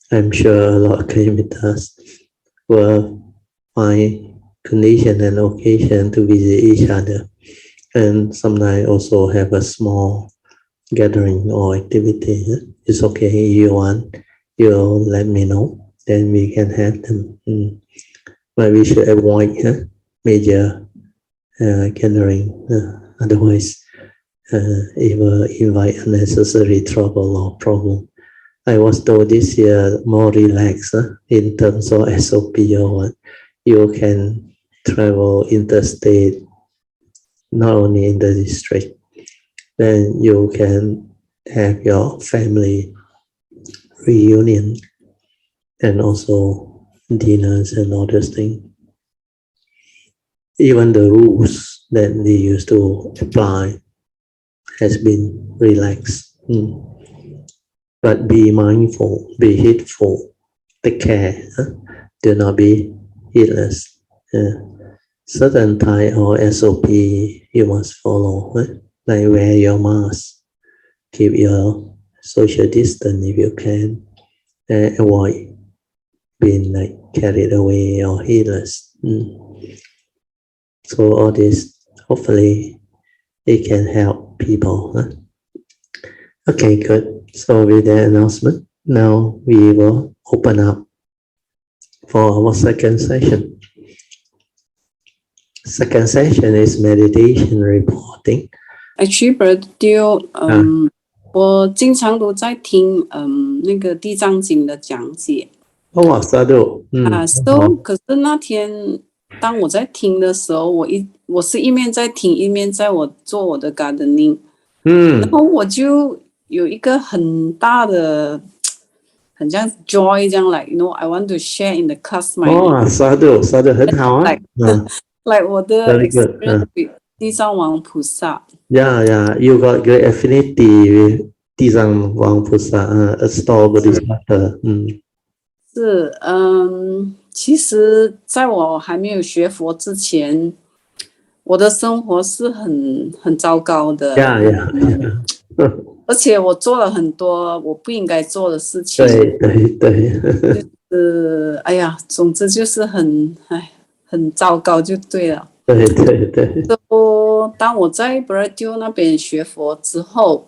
I'm sure a lot of Kalimittas will find condition and occasion to visit each other, and sometimes also have a small gathering or activity. It's okay if you want, you'll let me know, then we can have them. But we should avoid major gathering, otherwise it will invite unnecessary trouble or problem. I was told this year more relaxed in terms of SOP or what. You can travel interstate, not only in the district. Then you can have your family reunion and also dinners and all those things. Even the rules that they used to apply has been relaxed. But be mindful, be heedful, take care. Do not be heedless. Certain type or SOP you must follow. Like wear your mask, keep your social distance if you can, avoid being like carried away or heedless. So all this, hopefully, it can help people. Okay, good. So with the announcement, now we will open up for our second session. Second session is meditation reporting. Actually, Brother 我经常都在听那个地藏经的讲解。哦，是的。So 可是那天当我在听的时候，我是一面在听，一面在做我的 gardening。然后我就有一个很大的，很像 joy 这样来 ，you know, I want to share in the class my。是的，很好啊。like 我的 experience with 地藏王菩萨。Yeah, you got great affinity with 地藏王菩萨，a store Bodhisattva。是，其实在我还没有学佛之前，我的生活是很糟糕的。而且我做了很多我不应该做的事情。对。就是哎呀，总之就是很糟糕就对了。对。当我在 Brother 那边学佛之后，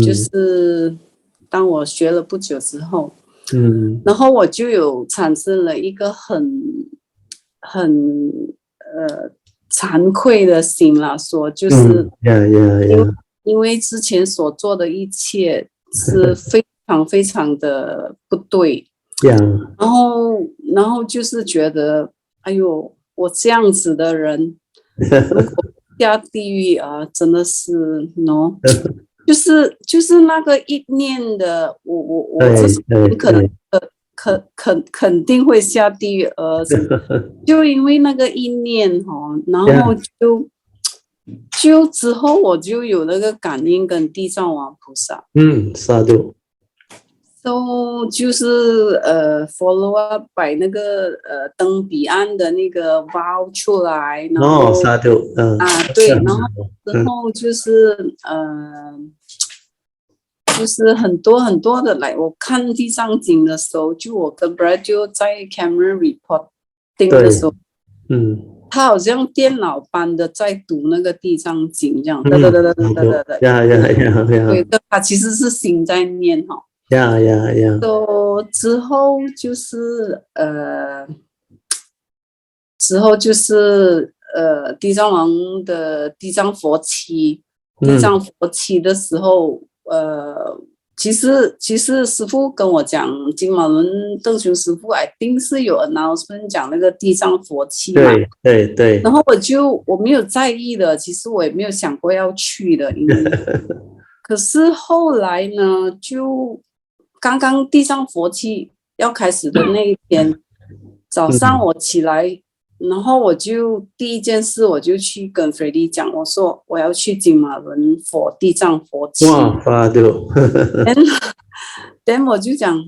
就是当我学了不久之后，然后我就有产生了一个很惭愧的心啦，说就是因为之前所做的一切是非常非常的不对，然后就是觉得哎呦，我这样子的人如果下地狱啊，真的是 no， 就是那个一念的我这是可能肯定会下地狱，就因为那个一念然后就之后我就有那个感应跟地藏王菩萨。萨度。So 就是follow up by 那个登彼岸的那个 vow 出来，然后萨度。对，然后之后就是很多很多的来，我看地藏经的时候，就我跟 Brad 在 camera reporting 的时候，他好像电脑般的在读那个地藏经这样，对，他其实是心在念之后就是地藏王的地藏佛期，地藏佛期的时候，其实师父跟我讲，金马伦邓雄师父一定是有 announcement 讲那个地藏佛期嘛，对。然后我没有在意的，其实我也没有想过要去的，因为可是后来呢，就刚刚地藏佛期要开始的那一天早上我起来。然后我就第一件事我就去跟 Freddy 讲，我说我要去金马伦佛地藏佛期。哇，发掉。then 我就讲，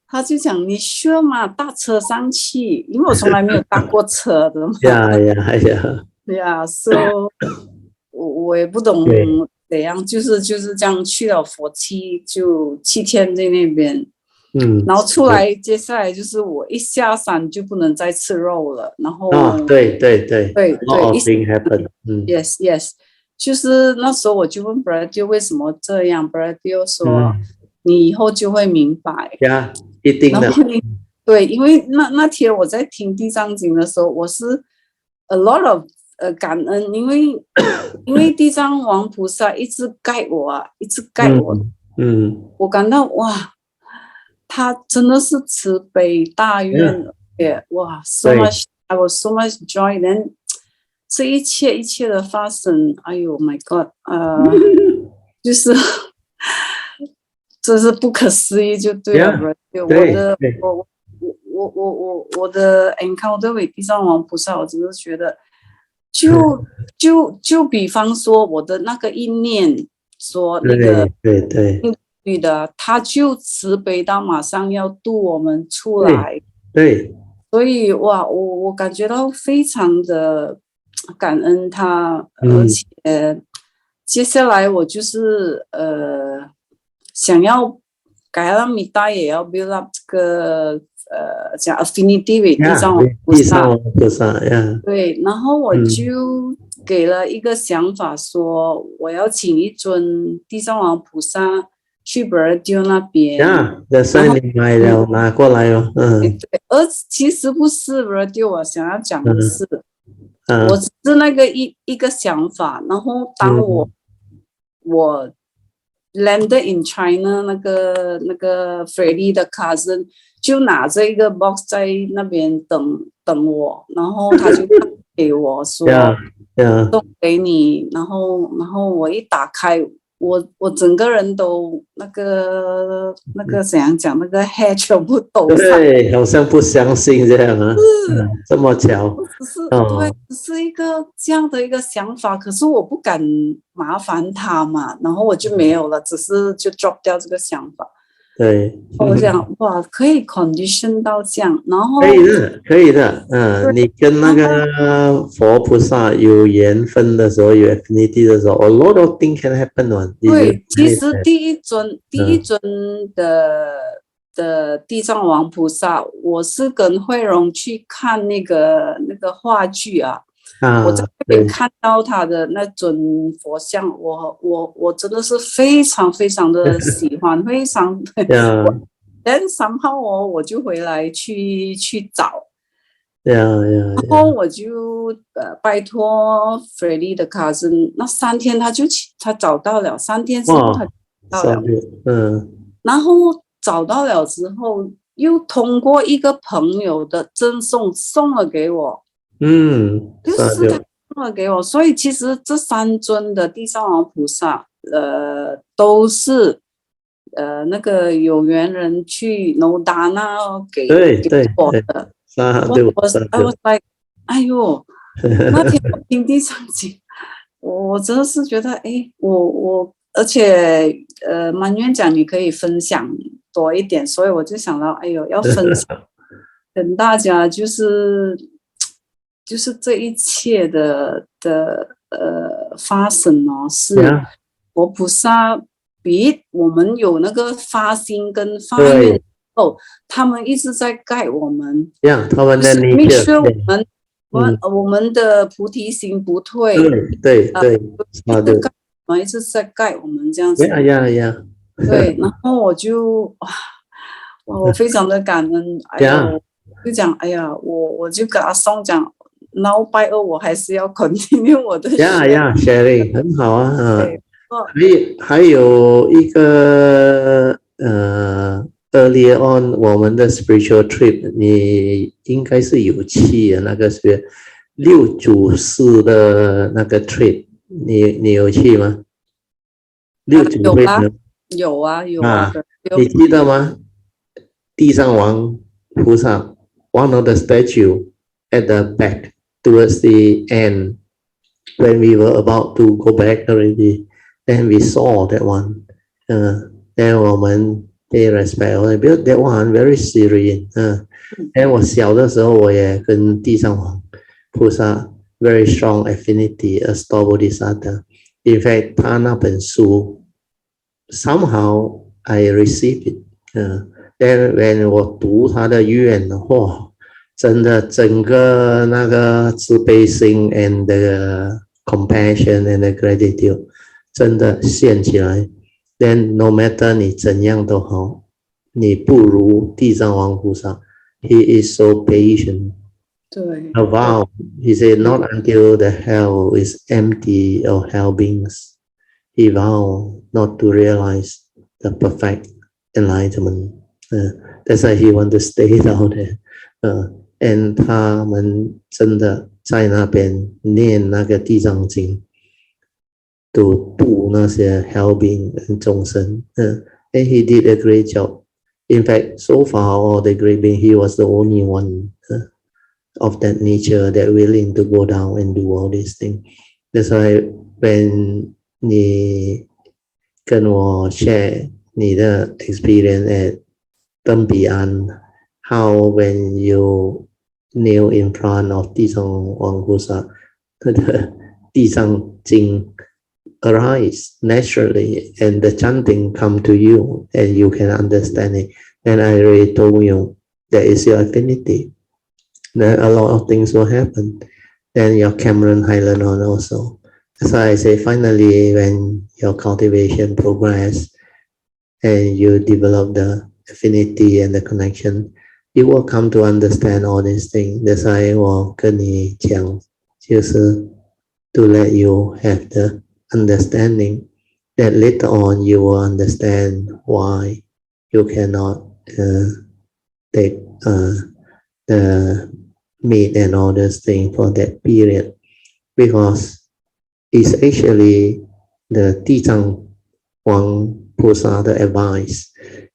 他就讲你sure吗？搭车上去，因为我从来没有搭过车的嘛。so 我也不懂怎样，就是这样去了佛期，就7天在那边。然后出来，接下来就是我一下山就不能再吃肉了，然后对，yes，就是那时候我就问 Brad 为什么这样 ，Brad 说你以后就会明白，一定的，对，因为那天我在听地藏经的时候，我是 a lot of 感恩，因为地藏王菩萨一直guide我，我感到哇。他真的是慈悲大愿，哇 ，so much， I was so much joy。then 这一切的发生，哎呦 ，My God， 就是这是不可思议，就对了。我的 encounter with 地藏王菩萨，我真的觉得，就比方说我的那个意念，说那个对的，他就慈悲到马上要渡我们出来，对，所以哇，我感觉到非常的感恩他，而且接下来我就是想要改到Midday也要 build up 这个讲 affinity with 地藏王菩萨，对，然后我就给了一个想法，说我要请一尊地藏王菩萨。去 Brazil 那边，所以你买了拿过来哦，对，而其实不是 Brazil， 我想要讲的是，我只是那个一个想法，然后当我 landed in China， 那个 Freddy 的 cousin 就拿着一个 box 在那边等我，然后他就给我说送给你，然后我一打开。我整个人都那个怎样讲，那个 hair 全部抖上，对，好像不相信这样啊，这么巧，只是一个这样的一个想法，可是我不敢麻烦他嘛，然后我就没有了，只是就 drop 掉这个想法。对，我想哇，可以 condition 到这样，然后可以的，你跟那个佛菩萨有缘分的时候，有 affinity 的时候 ，a lot of things can happen one。对，其实第一尊的地藏王菩萨，我是跟慧荣去看那个话剧啊。我在那边看到他的那尊佛像，我真的是非常非常的喜欢，非常。但somehow我就回来去找，然后我就拜托 Freddy 的 cousin， 那3天他找到了，3天之后他找到了，然后找到了之后，又通过一个朋友的赠送了给我。就是他送了给我，所以其实这3尊的地藏王菩萨，都是那个有缘人去 no dana 给我的。I was like， 哎呦，那天我听地藏经，我真的是觉得，我而且满愿讲你可以分享多一点，所以我就想到，哎呦，要分享跟大家，就是这一切的发生哦，是佛菩萨比我们有那个发心跟发愿后，他们一直在guide我们，他们的make sure我们的菩提心不退，对，我们一直在guide我们这样子。对，然后我就我非常的感恩，就讲我就跟阿松讲，然后拜二我还是要 continue 我的sharing 很好啊。还有一个earlier on 我们的 spiritual trip 你应该是有去的，那个是六祖寺的那个 trip 你有去吗？六祖会有啊你记得吗？地藏王菩萨 one of the statue at the back towards the end when we were about to go back already, then we saw that one. Then 我们 pay respect because that one very serious. Then 我小的时候我也跟地藏王菩萨 very strong affinity as Bodhisattva. In fact, 他那本书 somehow I received it. Then when 我读他的愿，真的整个那个慈悲心 and the compassion and the gratitude 真的现起来。Then no matter 你怎样都好，你不如地藏王菩萨。He is so patient. 对。A vow. He said not until the hell is empty of hell beings. He vowed not to realize the perfect enlightenment. That's why he want to stay down there. And 他们真的在那边念那个地藏经，度那些 hell being 众生。And he did a great job. In fact, so far all the great being, he was the only one of that nature that willing to go down and do all these things. That's why when 你跟我 share 你的 experience at 登彼岸 how when you kneel in front of 地藏王菩萨 the 地藏经 arise naturally and the chanting come to you and you can understand it. And I already told you that is your affinity. Then a lot of things will happen. Then your Cameron Highland on also. So I say finally when your cultivation progress and you develop the affinity and the connection, you will come to understand all these things. That's why 我跟你讲，就是 to let you have the understanding that later on you will understand why you cannot take the meat and all those things for that period, because it's actually the 地藏王菩萨的 advice.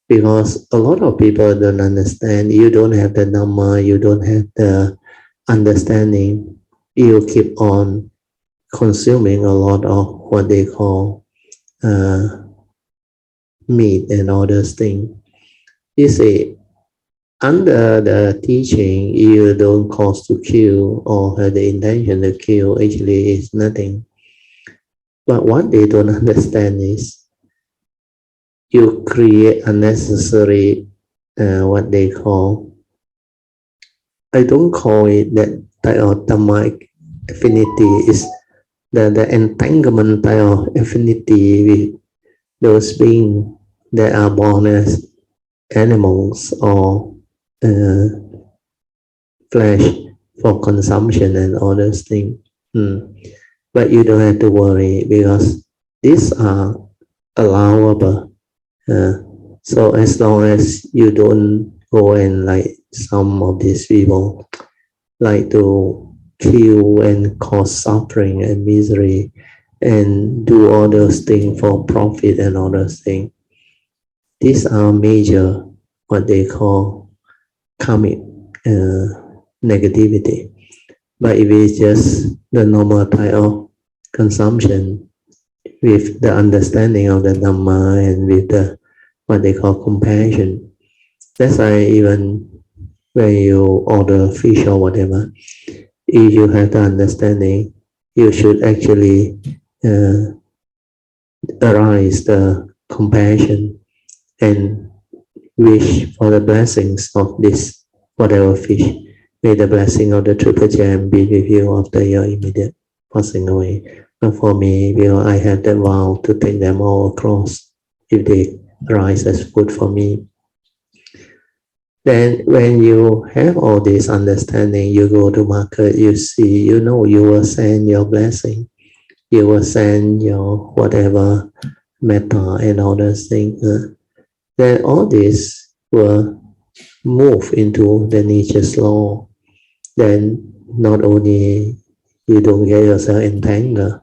Because a lot of people don't understand, you don't have the Dharma, you don't have the understanding, you keep on consuming a lot of what they call meat and all those things. You see, under the teaching, you don't cause to kill or have the intention to kill, actually is nothing. But what they don't understand is you create unnecessary, what they call, I don't call it that type of Dhammic affinity, is the entanglement type of affinity with those beings that are born as animals or flesh for consumption and all those things. But you don't have to worry because these are allowable. So as long as you don't go and like some of these people like to kill and cause suffering and misery and do all those things for profit and all those things, these are major what they call karmic negativity. But if it's just the normal type of consumption with the understanding of the Dhamma and with the what they call compassion, that's why even when you order fish or whatever, if you have the understanding, you should actually arise the compassion and wish for the blessings of this whatever fish. May the blessing of the Triple Gem be with you after your immediate passing away. And for me, I had that vow to take them all across if they rice as food for me. Then when you have all this understanding, you go to market, you see, you know, you will send your blessing. You will send your whatever metta and all those things. Then all this will move into the nature's law. Then not only you don't get yourself entangled,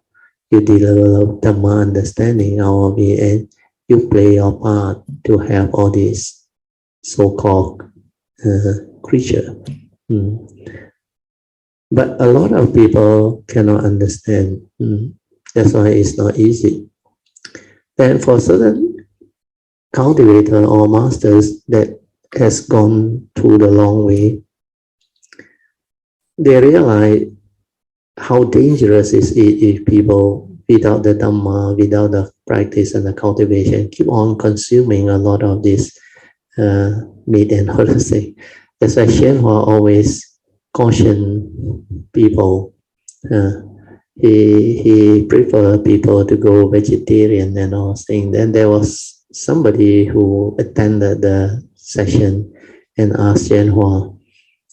you develop Dhamma understanding of it, and you play your part to have all these so-called creature. But a lot of people cannot understand. That's why it's not easy. Then for certain cultivator or masters that has gone through the long way, they realize how dangerous it is if people without the Dhamma, without the practice and the cultivation, keep on consuming a lot of this meat and other things. That's why Hsuan always caution people. He preferred people to go vegetarian and all things. Then there was somebody who attended the session and asked Hsuan,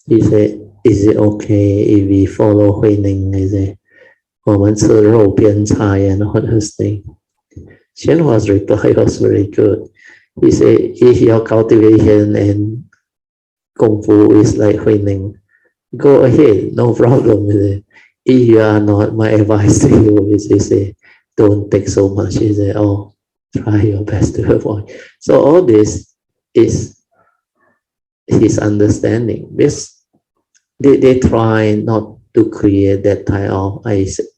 he said, is it okay if we follow Hui Ning? He said, 我们吃肉边菜 and all those things. Hsuan's reply was very good. He said, if your cultivation and Kung Fu is like Hui Ning, go ahead, no problem with it. If you are not, my advice to you is, he said, don't take so much. He said, oh, try your best to avoid. So all this is his understanding. They try not to create that type of,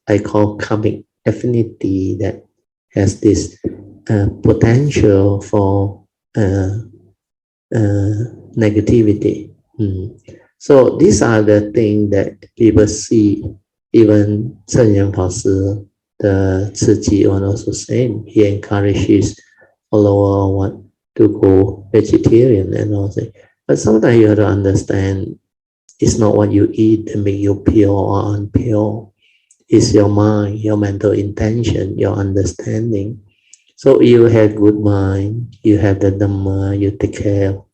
I call karmic affinity that has this potential for negativity. So these are the things that people see. Even Chen Yan Pao Shi, the Tzu Chi one also same. He encourages followers to go vegetarian and all that. But sometimes you have to understand, it's not what you eat that make you pure or unpure. It's your mind, your mental intention, your understanding. So you have good mind, you have the Dhamma, you take care of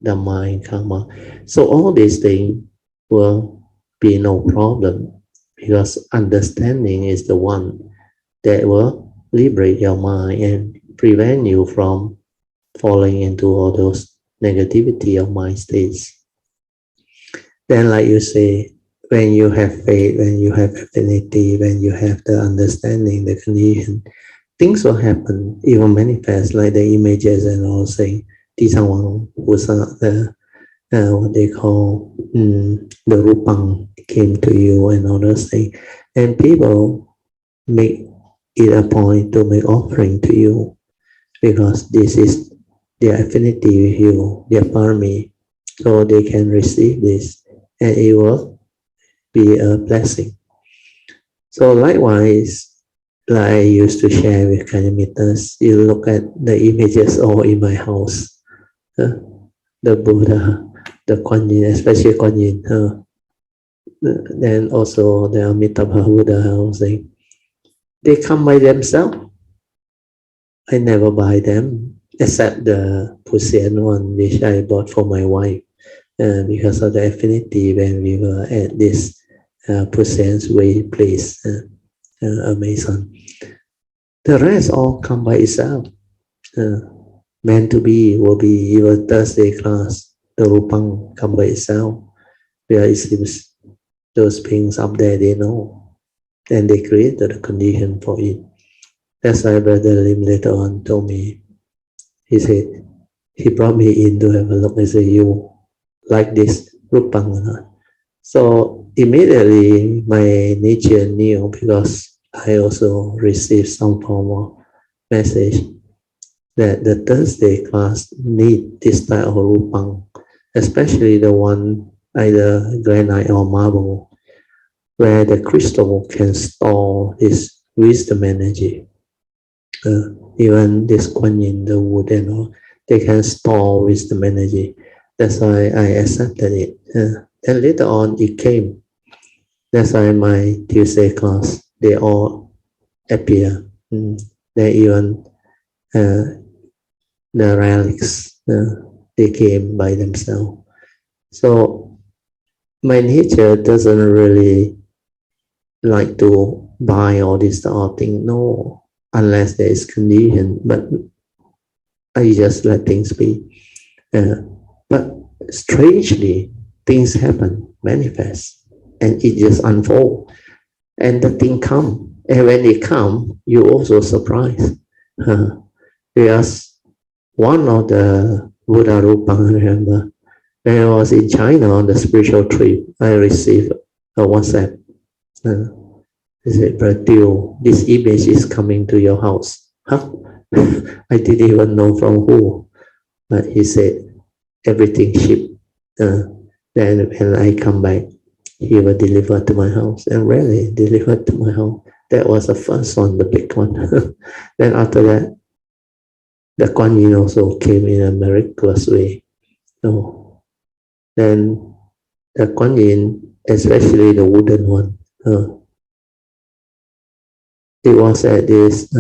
the mind, karma. So all these things will be no problem, because understanding is the one that will liberate your mind and prevent you from falling into all those negativity of mind states. Then, like you say, when you have faith, when you have affinity, when you have the understanding, the condition, things will happen, even manifest, like the images and all saying, what they call the Rupang came to you and all those things. And people make it a point to make offering to you, because this is their affinity with you, their parami, so they can receive this and it will be a blessing. So likewise, like I used to share with Kanyamitas, you look at the images all in my house, the Buddha, the Kuan Yin, especially Kuan Yin, then also the Amitabha Buddha, they come by themselves. I never buy them, except the Hsuan one, which I bought for my wife, because of the affinity when we were at this Hsuan's way place, Amazon. The rest all come by itself. Meant to be will be even Thursday class. The Rupang come by itself. Where it seems those beings up there, they know, and they created a condition for it. That's why Brother Lim later on told me, he said, he brought me in to have a look. I said, you like this Rupang or not? So immediately my nature knew, because I also received some form of message that the Thursday class need this type of Rupang, especially the one either granite or marble, where the crystal can store this wisdom energy. Even this Kuan Yin, the wood and all, they can store wisdom energy. That's why I accepted it. And later on it came. That's why my Tuesday class, they all appear. They even the relics, they came by themselves. So my nature doesn't really like to buy all this thing, no, unless there is condition, but I just let things be. But strangely, things happen, manifest, and it just unfold. And the thing come, and when it come, you also surprised. Because one of the Buddha Rupa, I remember, when I was in China on the spiritual trip, I received a WhatsApp. He said, Brother Teo, this image is coming to your house. Huh? I didn't even know from who. But he said, everything shipped. Then when I come back, he will deliver to my house. And really delivered to my house. That was the first one, the big one. Then after that, the Kuan Yin also came in a miraculous way. So then the Kuan Yin, especially the wooden one, it was at this,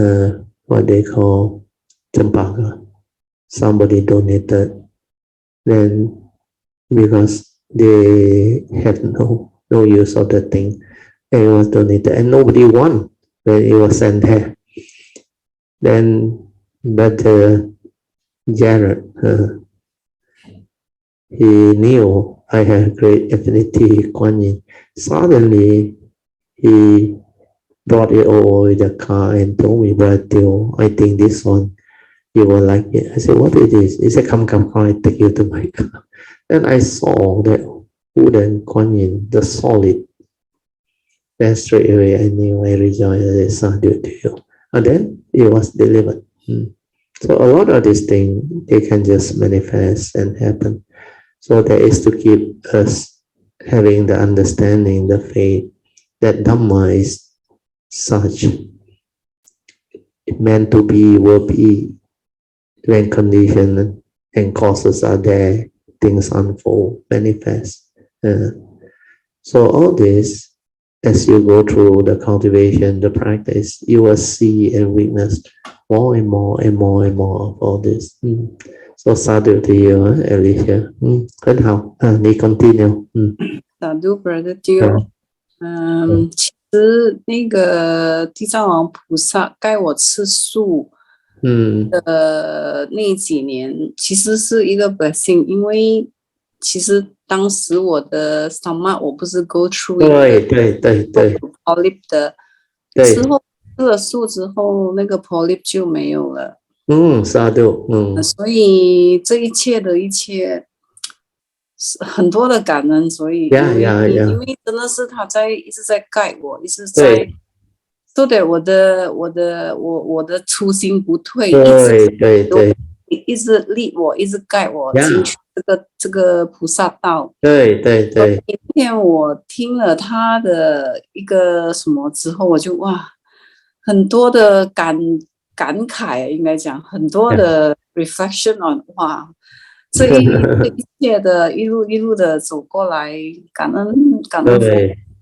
what they call Champaka. Somebody donated. Then because they had no use of the thing, and it was donated, and nobody won when it was sent there. Then, but Jared, he knew I had great affinity with Kuan Yin. Suddenly, he brought it over with the car and told me, Brother Teo, I think this one, you will like it. I said, what it is? He said, come, I take you to my car. Then I saw that wooden Kuan Yin, the solid. Then straight away I knew, I rejoiced, I said, sadhu to you. And then it was delivered. So a lot of these things, they can just manifest and happen. So that is to keep us having the understanding, the faith, that Dhamma is such, meant to be, will be, when conditions and causes are there, things unfold, manifest. So all this, as you go through the cultivation, the practice, you will see and witness more and more and more and more of all this. So sadhu to you, Alicia. 很好，你 continue。Sadhu, Brother Teo。其实那个地藏王菩萨带我吃素，那几年其实是一个 blessing， 因为其实当时我的 stomach 我不是 go through 对 polyp 的，之后吃了素之后，那个 polyp 就没有了。sadhu，所以这一切的一切。很多的感恩，所以因为真的是他一直在guide我，一直在说的我的初心不退，一直lead我，一直guide我进去这个菩萨道。对。今天我听了他的一个什么之后，我就哇，很多的感慨，应该讲很多的 reflection on 哇。这一切的一路的走过来，感恩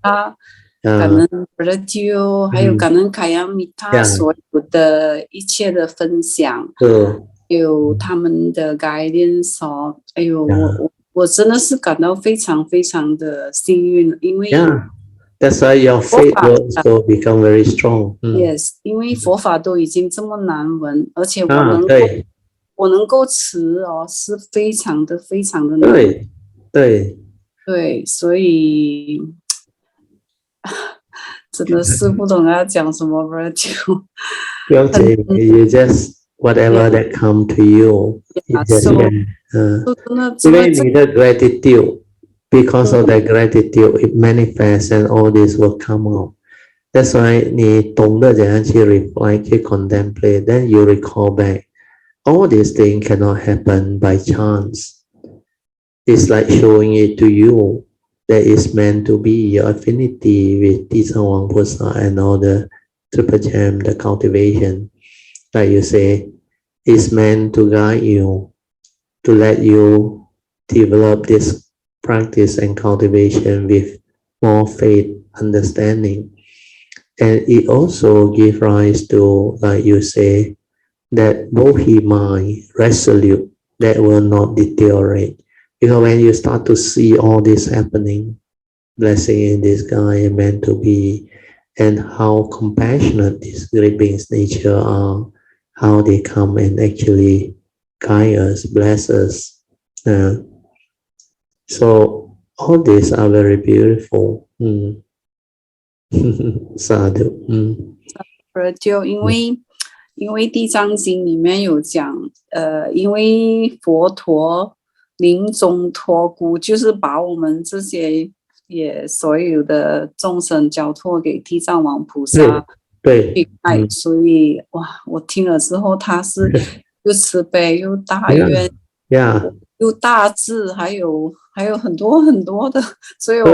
他，感恩 Brother Teo， 还有感恩凯阳米他所有的一切的分享，有他们的 guidance， 哎呦，我真的是感到非常非常的幸运，因为 That's why your faith will also become very strong. Yes， 因为佛法都已经这么难闻，而且我能够持是非常的难。对，所以真的是不懂要讲什么 Brother Teo。You just whatever that come to you. You just even need the gratitude. Because of that gratitude, it manifests and all this will come out. That's why 你懂得怎样去 reflect, 去 contemplate, then you recall back. All these things cannot happen by chance. It's like showing it to you that it's meant to be your affinity with Dharma and all the triple gem, the cultivation. Like you say, it's meant to guide you, to let you develop this practice and cultivation with more faith, understanding. And it also gives rise to, like you say, that bodhi mind resolute, that will not deteriorate. Because when you start to see all this happening, blessing in disguise, meant to be, and how compassionate these great beings nature are, how they come and actually guide us, bless us. So all these are very beautiful. Sadhu. 就因为地藏经里面有讲，因为佛陀临终托孤，就是把我们这些也所有的众生交托给地藏王菩萨去爱，所以哇，我听了之后，他是又慈悲又大愿，又大智，还有很多很多的，所以我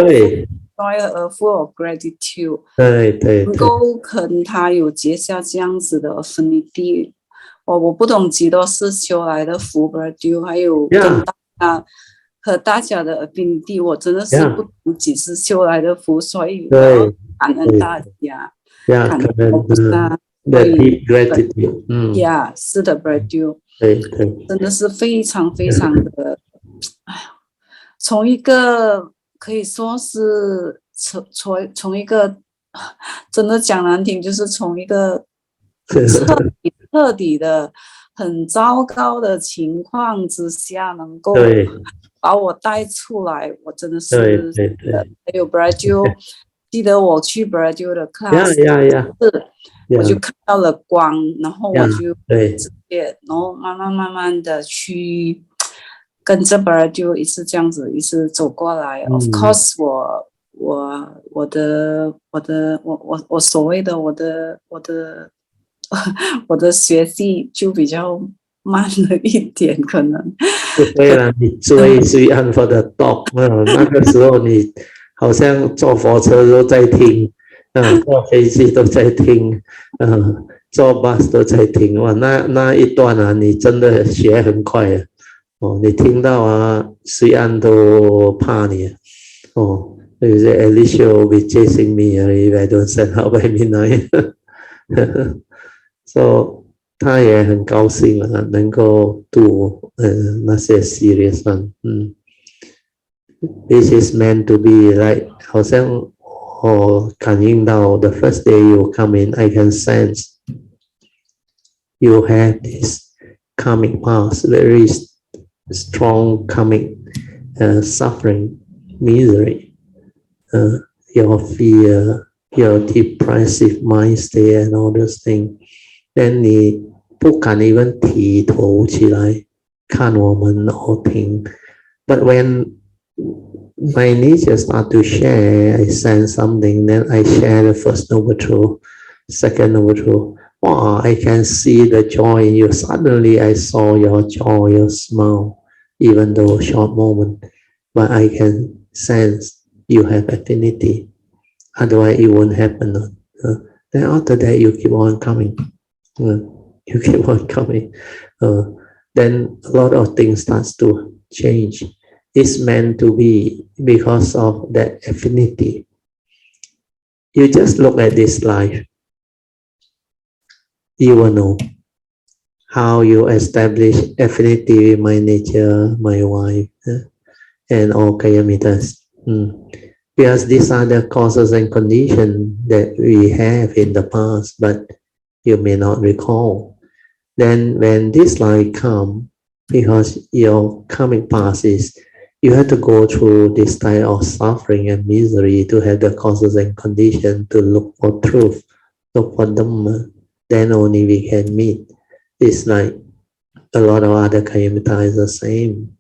full of gratitude， 能够跟他有结下这样子的 affinity， 我不懂几多是修来的福 gratitude， 还有跟和大家的 affinity， 我真的是不懂几是修来的福，所以我要感恩大家，感恩菩萨，the deep gratitude， 是的 gratitude， 真的是非常非常的，从一个可以说是从一个真的讲难听，就是从一个彻底的很糟糕的情况之下，能够把我带出来，我真的是还有 Brazil， 记得我去 Brazil 的 class， 我就看到了光，然后我就直接，然后慢慢的去跟着 Brazil 一直这样子一直走过来。Of course， 我所谓的我的学习就比较慢了一点，可能。对了，你追Hsuan for the top， 那个时候你好像坐火车都在听，坐飞机都在听，坐 bus 都在听，哇，那一段啊，你真的学很快啊，你听到啊，Hsuan都怕你，You say, Alicia will be chasing me if I don't send out by midnight. So 他也很高兴啊，能够度那些 serious one。This is meant to be like 好像我感应到 the first day you come in, I can sense you have this karmic past, very strong karmic suffering, misery. Your fear, your depressive mind state and all those things. Then 你不敢 even 提头起来看我们 or 听。But when my nature start to share, I sense something, then I share the first noble truth, second noble truth. Wow, I can see the joy in you. Suddenly I saw your joy, your smile, even though a short moment. But I can sense you have affinity, otherwise it won't happen. Then after that you keep on coming, you keep on coming. Then a lot of things starts to change. It's meant to be because of that affinity. You just look at this life, you will know how you establish affinity with my nature, my wife, and all Kayamitas. Because these are the causes and conditions that we have in the past, but you may not recall. Then when this life comes, because your karmic past is, you have to go through this type of suffering and misery to have the causes and conditions to look for truth, look for Dharma. Then only we can meet. It's like a lot of other Kayamita is the same.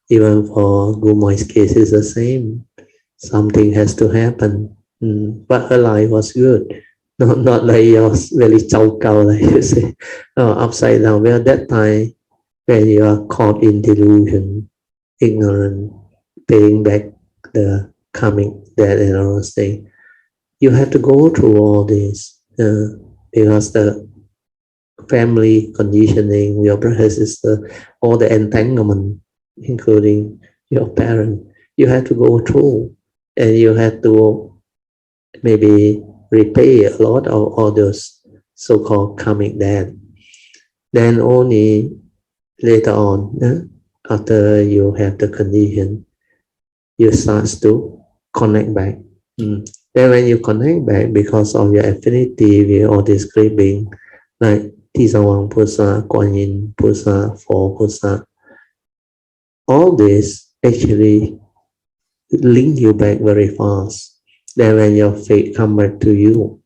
Even for Gumoy's case, it's the same. Something has to happen. But her life was good. Not like yours, very 糟糕, like you say. Upside down. Well, that time, when you are caught in delusion, ignorant, paying back the karmic debt and all those things, you have to go through all this. Because the family conditioning, your brother, sister, all the entanglement, including your parent, you have to go through, and you have to maybe repay a lot of all those so-called karmic debt. Then only later on, after you have the condition, you start to connect back. Then when you connect back, because of your affinity with all these great beings, like Tisawang Pusa, Kuan Yin Pusa, Four Pusa, all this actually link you back very fast. Then when your faith come back to you,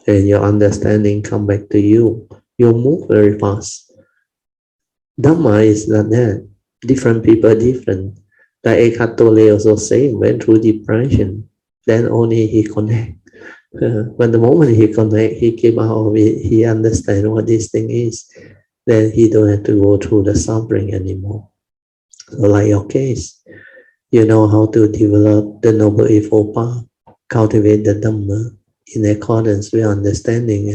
and your understanding come back to you, you move very fast. Dharma is like that. Different people different. Like Eckhart Tolle also same, went through depression. Then only he connect. When the moment he connect, he came out of it, he understand what this thing is. Then he don't have to go through the suffering anymore. So like your case, you know how to develop the Noble Eightfold Path, cultivate the Dhamma in accordance with understanding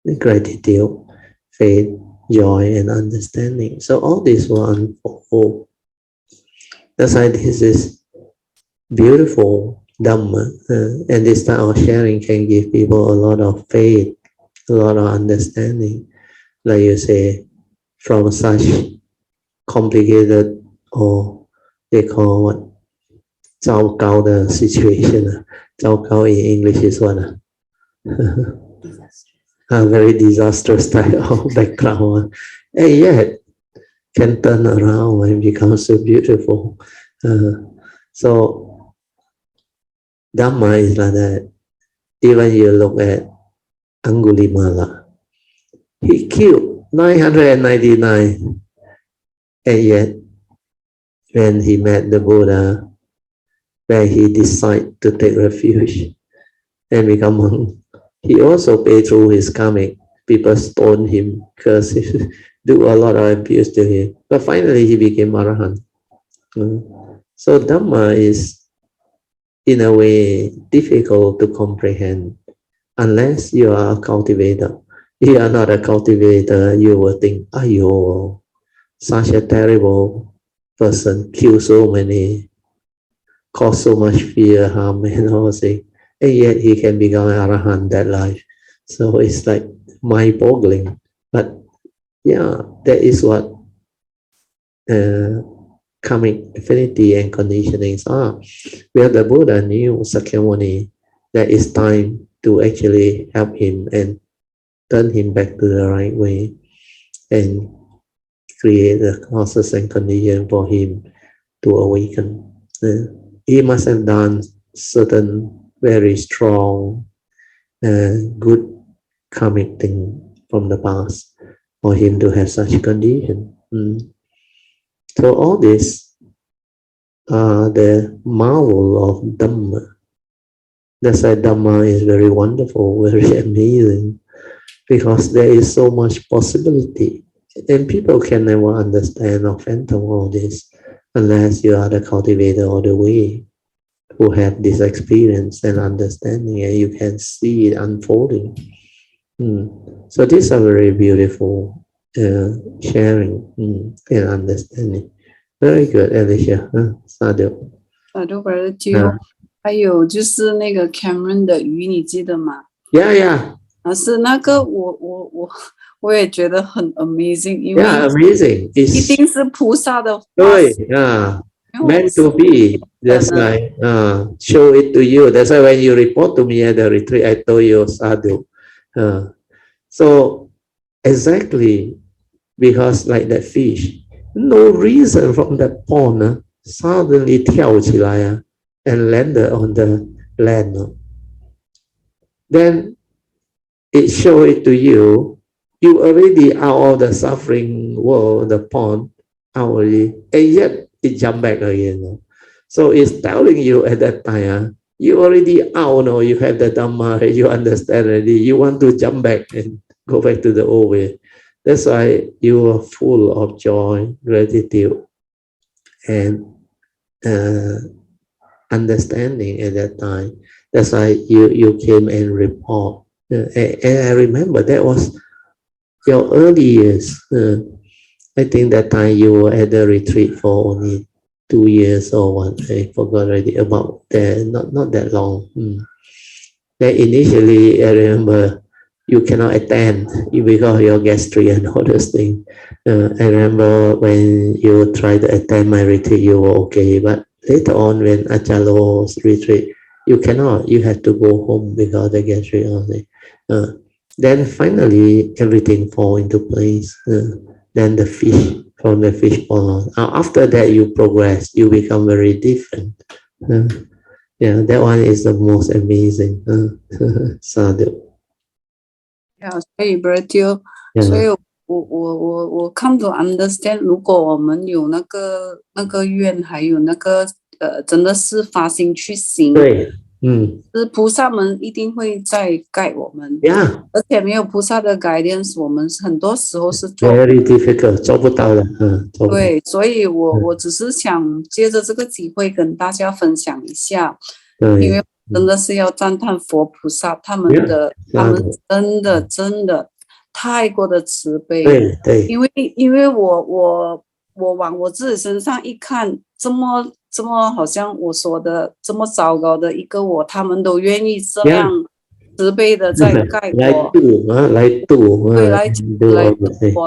and gratitude, faith, joy, and understanding. So all this will unfold. That's why this is beautiful Dhamma, and this type of sharing can give people a lot of faith, a lot of understanding. Like you say, from such complicated, or they call what, 糟糕的 situation. 糟糕 in English is what? A very disastrous type of background. And yet, can turn around and become so beautiful. So, Dhamma is like that. Even you look at Angulimala, he killed 999, and yet when he met the Buddha, where he decided to take refuge and become monk, he also paid through his karmic. People stoned him, cursed him, do a lot of abuse to him, but finally he became Arahant. So Dhamma is, in a way, difficult to comprehend unless you are a cultivator. If you are not a cultivator, you will think, "Ayo, such a terrible person, killed so many, caused so much fear, harm, and all things, and yet he can become an Arahant that life." So it's like mind-boggling. But yeah, that is what karmic affinity and conditionings are. Where the Buddha knew Sakyamuni that it's time to actually help him and turn him back to the right way and create the causes and conditions for him to awaken. He must have done certain very strong, good karmic thing from the past for him to have such condition. So all this are the marvel of Dhamma. That's why Dhamma is very wonderful, very amazing, because there is so much possibility. And people can never understand or fathom all this unless you are the cultivator of the way, who have this experience and understanding, and you can see it unfolding. So these are very beautiful sharing and understanding. Very good, Alicia. Sadhu. Sadhu Brother Jiu. 还有就是那个 Cameron 的鱼，你记得吗？ Yeah. 是那个我也觉得很 amazing， 因为 amazing. 一定是菩萨的。对meant to be. That's why show it to you. That's why when you report to me at the retreat, I told you Sadhu. So exactly because like that fish, no reason from that pond suddenly 跳起来 and landed on the land. Then it show it to you. You already out of the suffering world, the pond, already, and yet it jump back again. So it's telling you at that time, you already out, you have the Dhamma, you understand already, you want to jump back and go back to the old way. That's why you are full of joy, gratitude, and understanding at that time. That's why you came and report. And I remember that was your early years. I think that time you were at the retreat for only 2 years or what. I forgot already about that. Not that long. Then initially, I remember you cannot attend because your gastric and all those things. I remember when you try to attend my retreat, you were okay, but later on when Achalo's retreat, you cannot. You have to go home because the gastric only. Then finally everything fall into place. Then the fish from the fish pond. After that you progress, you become very different. Yeah, that one is the most amazing. Sadhu. Yeah, 所以 Bertio， 所以我 come to understand， 如果我们有那个愿，还有那个真的是发心去行，对，是菩萨们一定会在guide我们。Yeah， 而且没有菩萨的 guidance， 我们很多时候是做 very difficult， 做不到的。对，所以我只是想借着这个机会跟大家分享一下，因为真的是要赞叹佛菩萨他们真的太过的慈悲。对，因为我往我自己身上一看，这么好像我说的这么糟糕的一个我，他们都愿意这样慈悲的在盖我，来度我，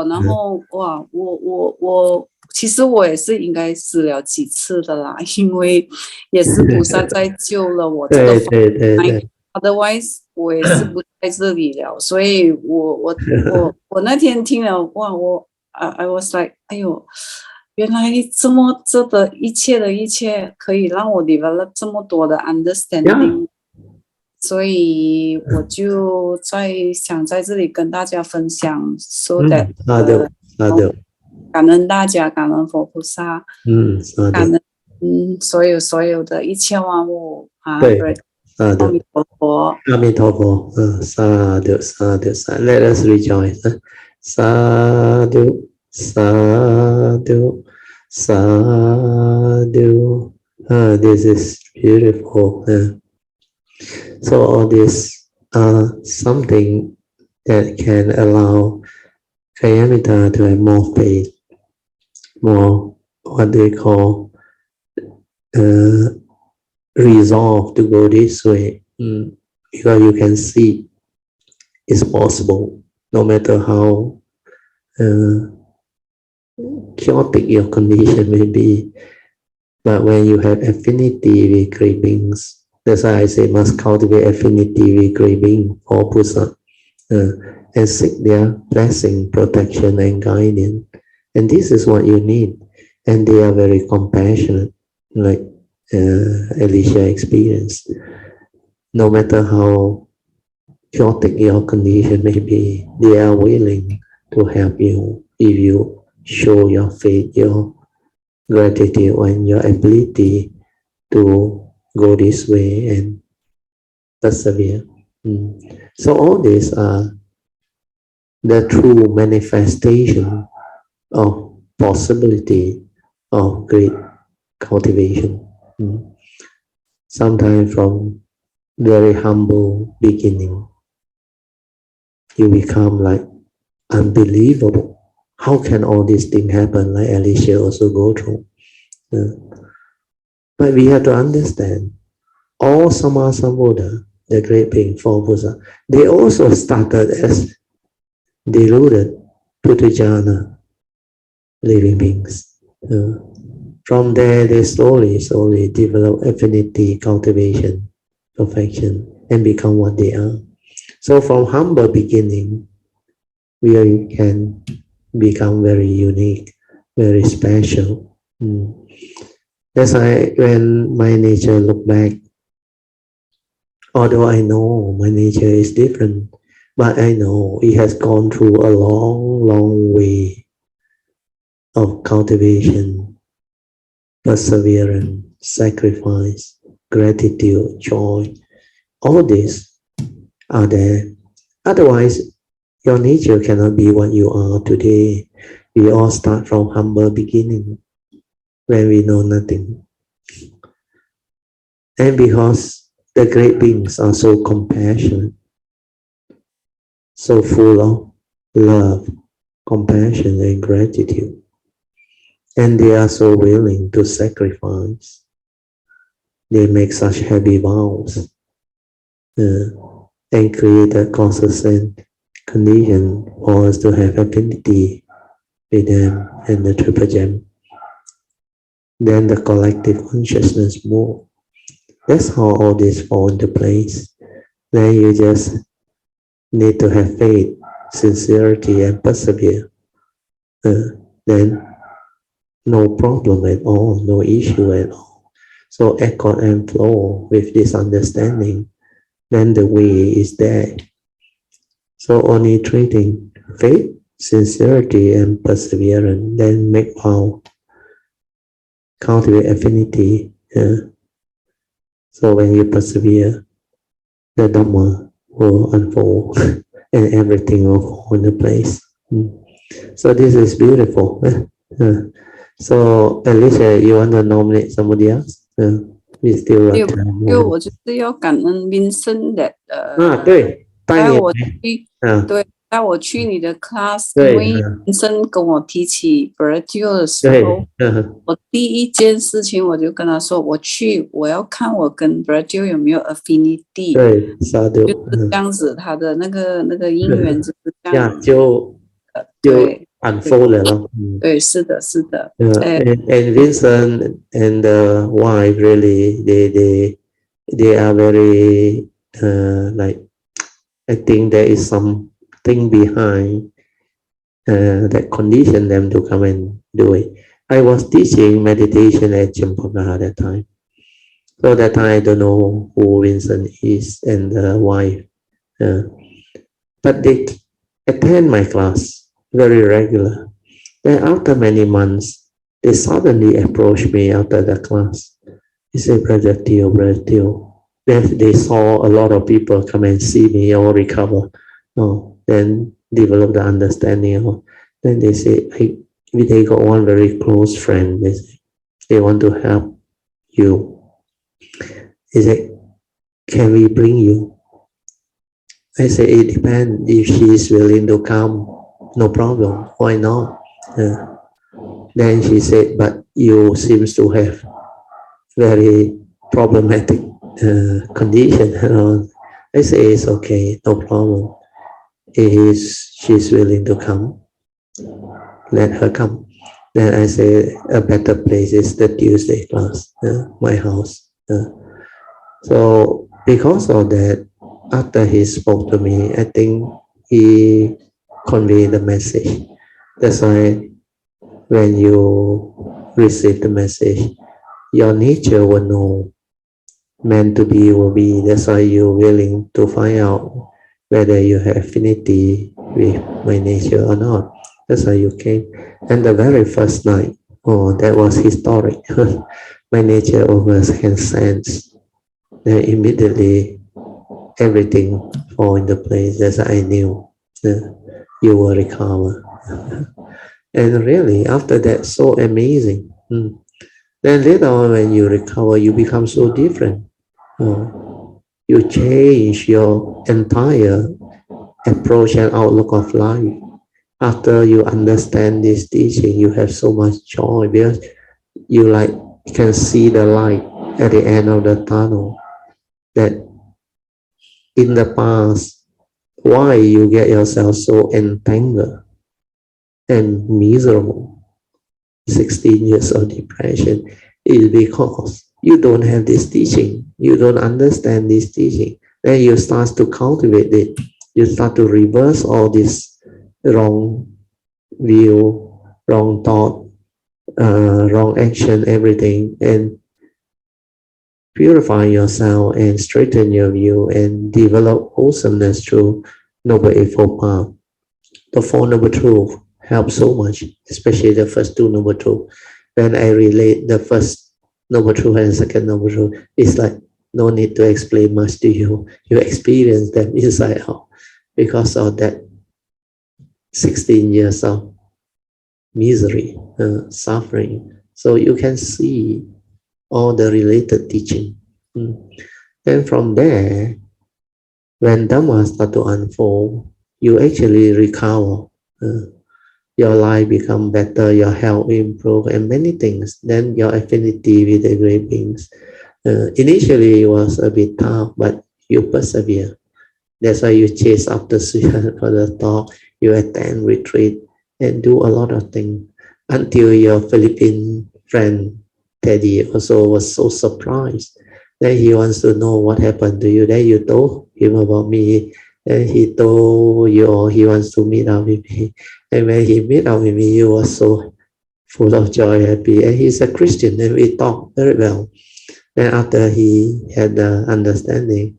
然后哇，我其实我也是应该死了几次的啦，因为也是菩萨在救了我这个对 ，otherwise 我也是不在这里了，所以我那天听了哇，I was like， 哎呦，原来这的一切可以让我 develop 这么多的 understanding。所以我就想在这里跟大家分享 ，so that 感恩大家，感恩佛菩萨，感恩所有的一切万物啊，对，阿弥陀佛，阿弥陀佛，萨埵萨埵萨 ，Let us rejoice， 萨埵萨埵萨埵，this is beautiful. So all this something that can allow Kayamita to have more faith, more what they call resolve to go this way, because you can see it's possible, no matter how chaotic your condition may be. But when you have affinity with great beings, that's why I say must cultivate affinity with great being for Pusa and seek their blessing, protection, and guidance. And this is what you need. And they are very compassionate, like Alicia experienced. No matter how chaotic your condition may be, they are willing to help you if you show your faith, your gratitude, and your ability to go this way and persevere. So all these are the true manifestation of possibility of great cultivation. Sometimes from very humble beginning, you become like unbelievable. How can all these things happen? Like Alicia also go through. But we have to understand, all Sammasambuddha, the great being for Buddha, they also started as deluded Puthujjana living beings. From there, they slowly develop affinity, cultivation, perfection, and become what they are. So from humble beginning, we can become very unique, very special. That's why when my nature look back, although I know my nature is different, but I know it has gone through a long way of cultivation, perseverance, sacrifice, gratitude, joy. All these are there. Otherwise, your nature cannot be what you are today. We all start from humble beginning, when we know nothing. And because the great beings are so compassionate, so full of love, compassion, and gratitude, and they are so willing to sacrifice, they make such heavy vows and create a consistent condition for us to have affinity with them and the triple gem. Then the collective consciousness move. That's how all this fall into place. Then you just need to have faith, sincerity, and persevere. Then no problem at all, no issue at all. So accord and flow with this understanding. Then the way is there. So only treating faith, sincerity, and perseverance, then make vow, cultivate affinity. So when you persevere, the Dharma will unfold and everything will fall into place. So this is beautiful. So Alicia, you want to nominate somebody else? We still got time. 因为我就是要感恩 Vincent 的对，带我去，对，带我去你的 class， 因为 Vincent 跟我提起 Virtue 的时候，我第一件事情我就跟他说，我要看我跟 Virtue 有没有 affinity， 对，就是这样子，他的那个因缘就是这样，就 unfold 了。对，是的，是的。And Vincent and the wife really, they are very like, I think there is something behind that condition them to come and do it. I was teaching meditation at Champaga at that time. So that time I don't know who Vincent is and the wife. But they attend my class very regular. Then after many months, they suddenly approached me after the class. They said, Brother Teo. They saw a lot of people come and see me or recover. Then develop the understanding. Then they say, they got one very close friend. They want to help you. They say, can we bring you? I say, it depends. If she is willing to come, no problem. Why not? Then she said, but you seems to have very problematic condition. I say, it's okay, no problem. She's willing to come. Let her come. Then I say, a better place is the Tuesday class, my house. So because of that, after he spoke to me, I think he conveyed the message. That's why when you receive the message, your nature will know. Meant to be will be. That's why you're willing to find out whether you have affinity with my nature or not. That's why you came. And the very first night, that was historic. My nature always can sense. Then immediately everything fall into place. That's why I knew you will recover. And really, after that, so amazing. Then later on, when you recover, you become so different. You change your entire approach and outlook of life. After you understand this teaching, you have so much joy because you can see the light at the end of the tunnel. That in the past, why you get yourself so entangled and miserable, 16 years of depression, is because you don't have this teaching. You don't understand this teaching. Then you start to cultivate it. You start to reverse all this wrong view, wrong thought, wrong action, everything, and purify yourself and straighten your view and develop wholesomeness through Noble Eightfold Path. The Four Noble Truths help so much, especially the first two Noble Truths. When I relate the first Noble Truth and second Noble Truth, it's like no need to explain much to you. You experience them inside out because of that 16 years of misery, suffering. So you can see all the related teaching. Then from there, when Dhamma start to unfold, you actually recover. Your life become better, your health improve, and many things. Then your affinity with the great beings. Initially, it was a bit tough, but you persevere. That's why you chase after for the dog. You attend retreat and do a lot of things until your Philippine friend Teddy also was so surprised that he wants to know what happened to you. Then you told him about me, and he told you he wants to meet up with me. And when he met up with me, he was so full of joy, happy. And he's a Christian, and we talk very well. And after he had the understanding,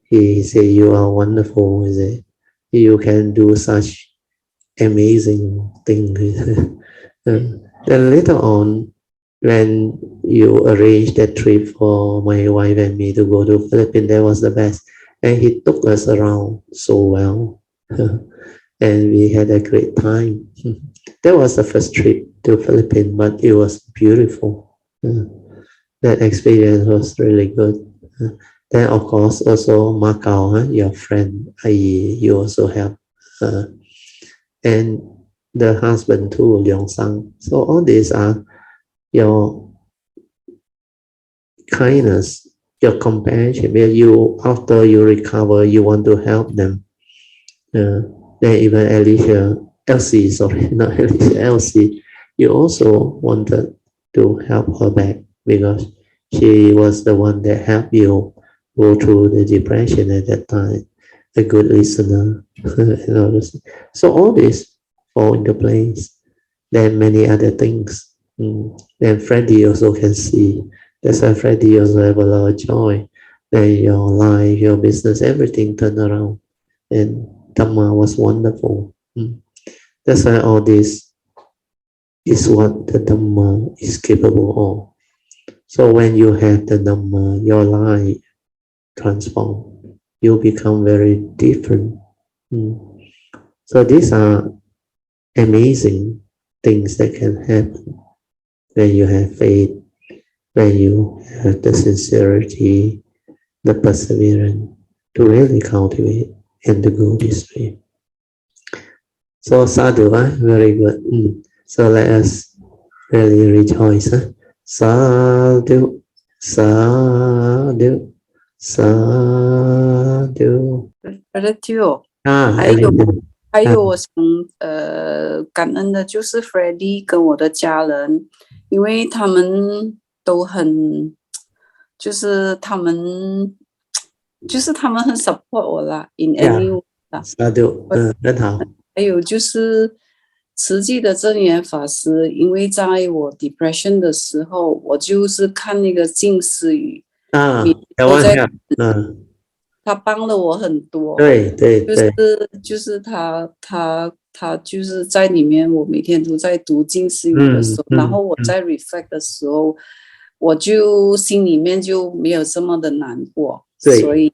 he said, "You are wonderful. He said, you can do such amazing things." Then later on, when you arranged that trip for my wife and me to go to Philippines, that was the best. And he took us around so well. And we had a great time. That was the first trip to Philippines, but it was beautiful. That experience was really good. Then, of course, also Macau, your friend, you also have her. And the husband too, Leong Sang. So all these are your kindness, your compassion. Where you, after you recover, you want to help them. Then even Elsie, sorry, not Alicia, Elsie, you also wanted to help her back because she was the one that helped you go through the depression at that time. A good listener. So all this fall into place. Then many other things. Then Freddie also can see. That's why Freddie also have a lot of joy. Then your life, your business, everything turned around. And Dhamma was wonderful. That's why all this is what the Dhamma is capable of. So when you have the Dhamma, your life transforms. You become very different. So these are amazing things that can happen when you have faith, when you have the sincerity, the perseverance to really cultivate and to go this way. So sadhu, very good. So let us really rejoice. Sadhu, sadhu, sadhu. Brother Teo，还有我想感恩的就是 Freddie 跟我的家人，因为他们都很，就是他们很 support 我啦 ，in any way 啦。很好。还有就是慈济的正言法师，因为在我 depression 的时候，我就是看那个静思语他帮了我很多。对，就是他就是在里面，我每天都在读静思语的时候，然后我在 reflect 的时候，我就心里面就没有这么的难过。所以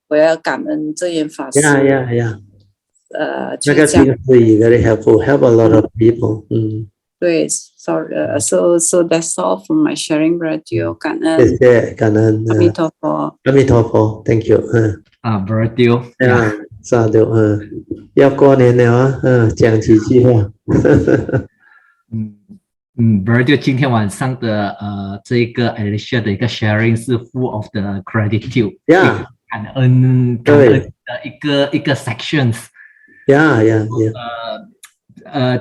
我要感恩正言法师。那个静思语 very helpful, help a lot of people. 对 ，sorry, so that's all from my sharing, Brother. 感恩，谢谢，感恩，阿弥陀佛，阿弥陀佛 ，Thank you. Brother，萨度，要过年了啊，讲几句话。Brother， 今天晚上的这个 Alicia 的一个 sharing 是 full of the gratitude， 感恩的一个 sections。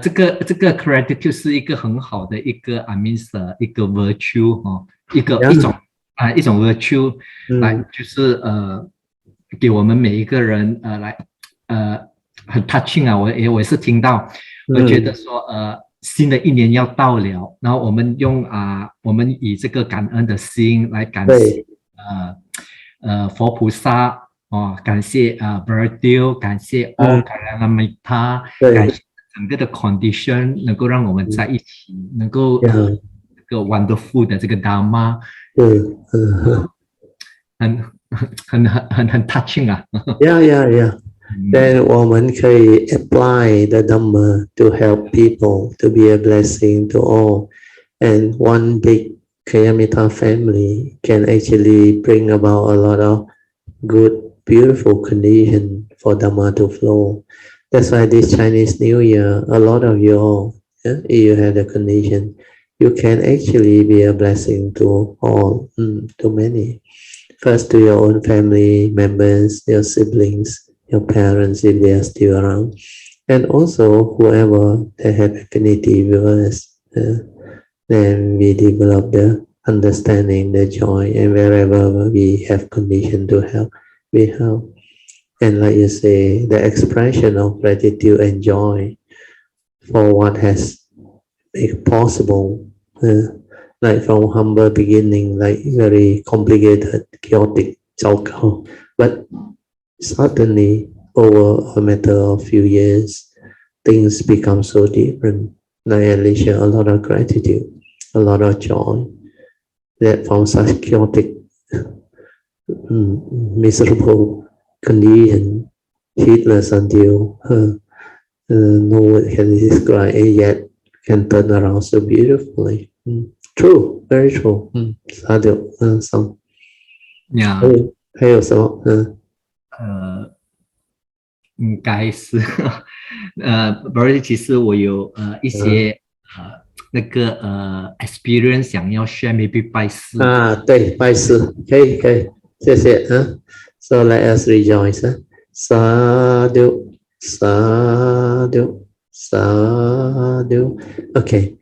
这个 gratitude 是一个很好的一个 I mean 一个 virtue 一种 virtue 来就是给我们每一个人来很 touching 啊，我也是听到，我觉得说新的一年要到了，然后我们以这个感恩的心来感谢佛菩萨。感谢Brother， 感谢Kalanamita， 感谢整个的 condition 能够让我们在一起，能够这个 wonderful 的这个 Dharma， 很 touching 啊。Then 我们可以 apply the Dhamma to help people, to be a blessing to all, and one big Kalamita family can actually bring about a lot of good, beautiful condition for Dhamma to flow. That's why this Chinese New Year, a lot of you all, if you have the condition, you can actually be a blessing to all, to many. First to your own family members, your siblings, your parents if they are still around, and also whoever they have affinity with us. Then we develop the understanding, the joy, and wherever we have condition to help, we help. And like you say, the expression of gratitude and joy for what has made possible, like from humble beginning, like very complicated, chaotic, but suddenly over a matter of few years, things become so different. Like at least a lot of gratitude, a lot of joy, that from such chaotic, miserable condition, heedless until no word can describe it yet can turn around so beautifully. True, very true. Sadhu, some. Yeah. 还有什么？应该是不是，其实我有一些那个experience 想要 share， maybe 拜师啊，对，拜师可以，谢谢So let us rejoice. Sadhu, sadhu, sadhu. Okay,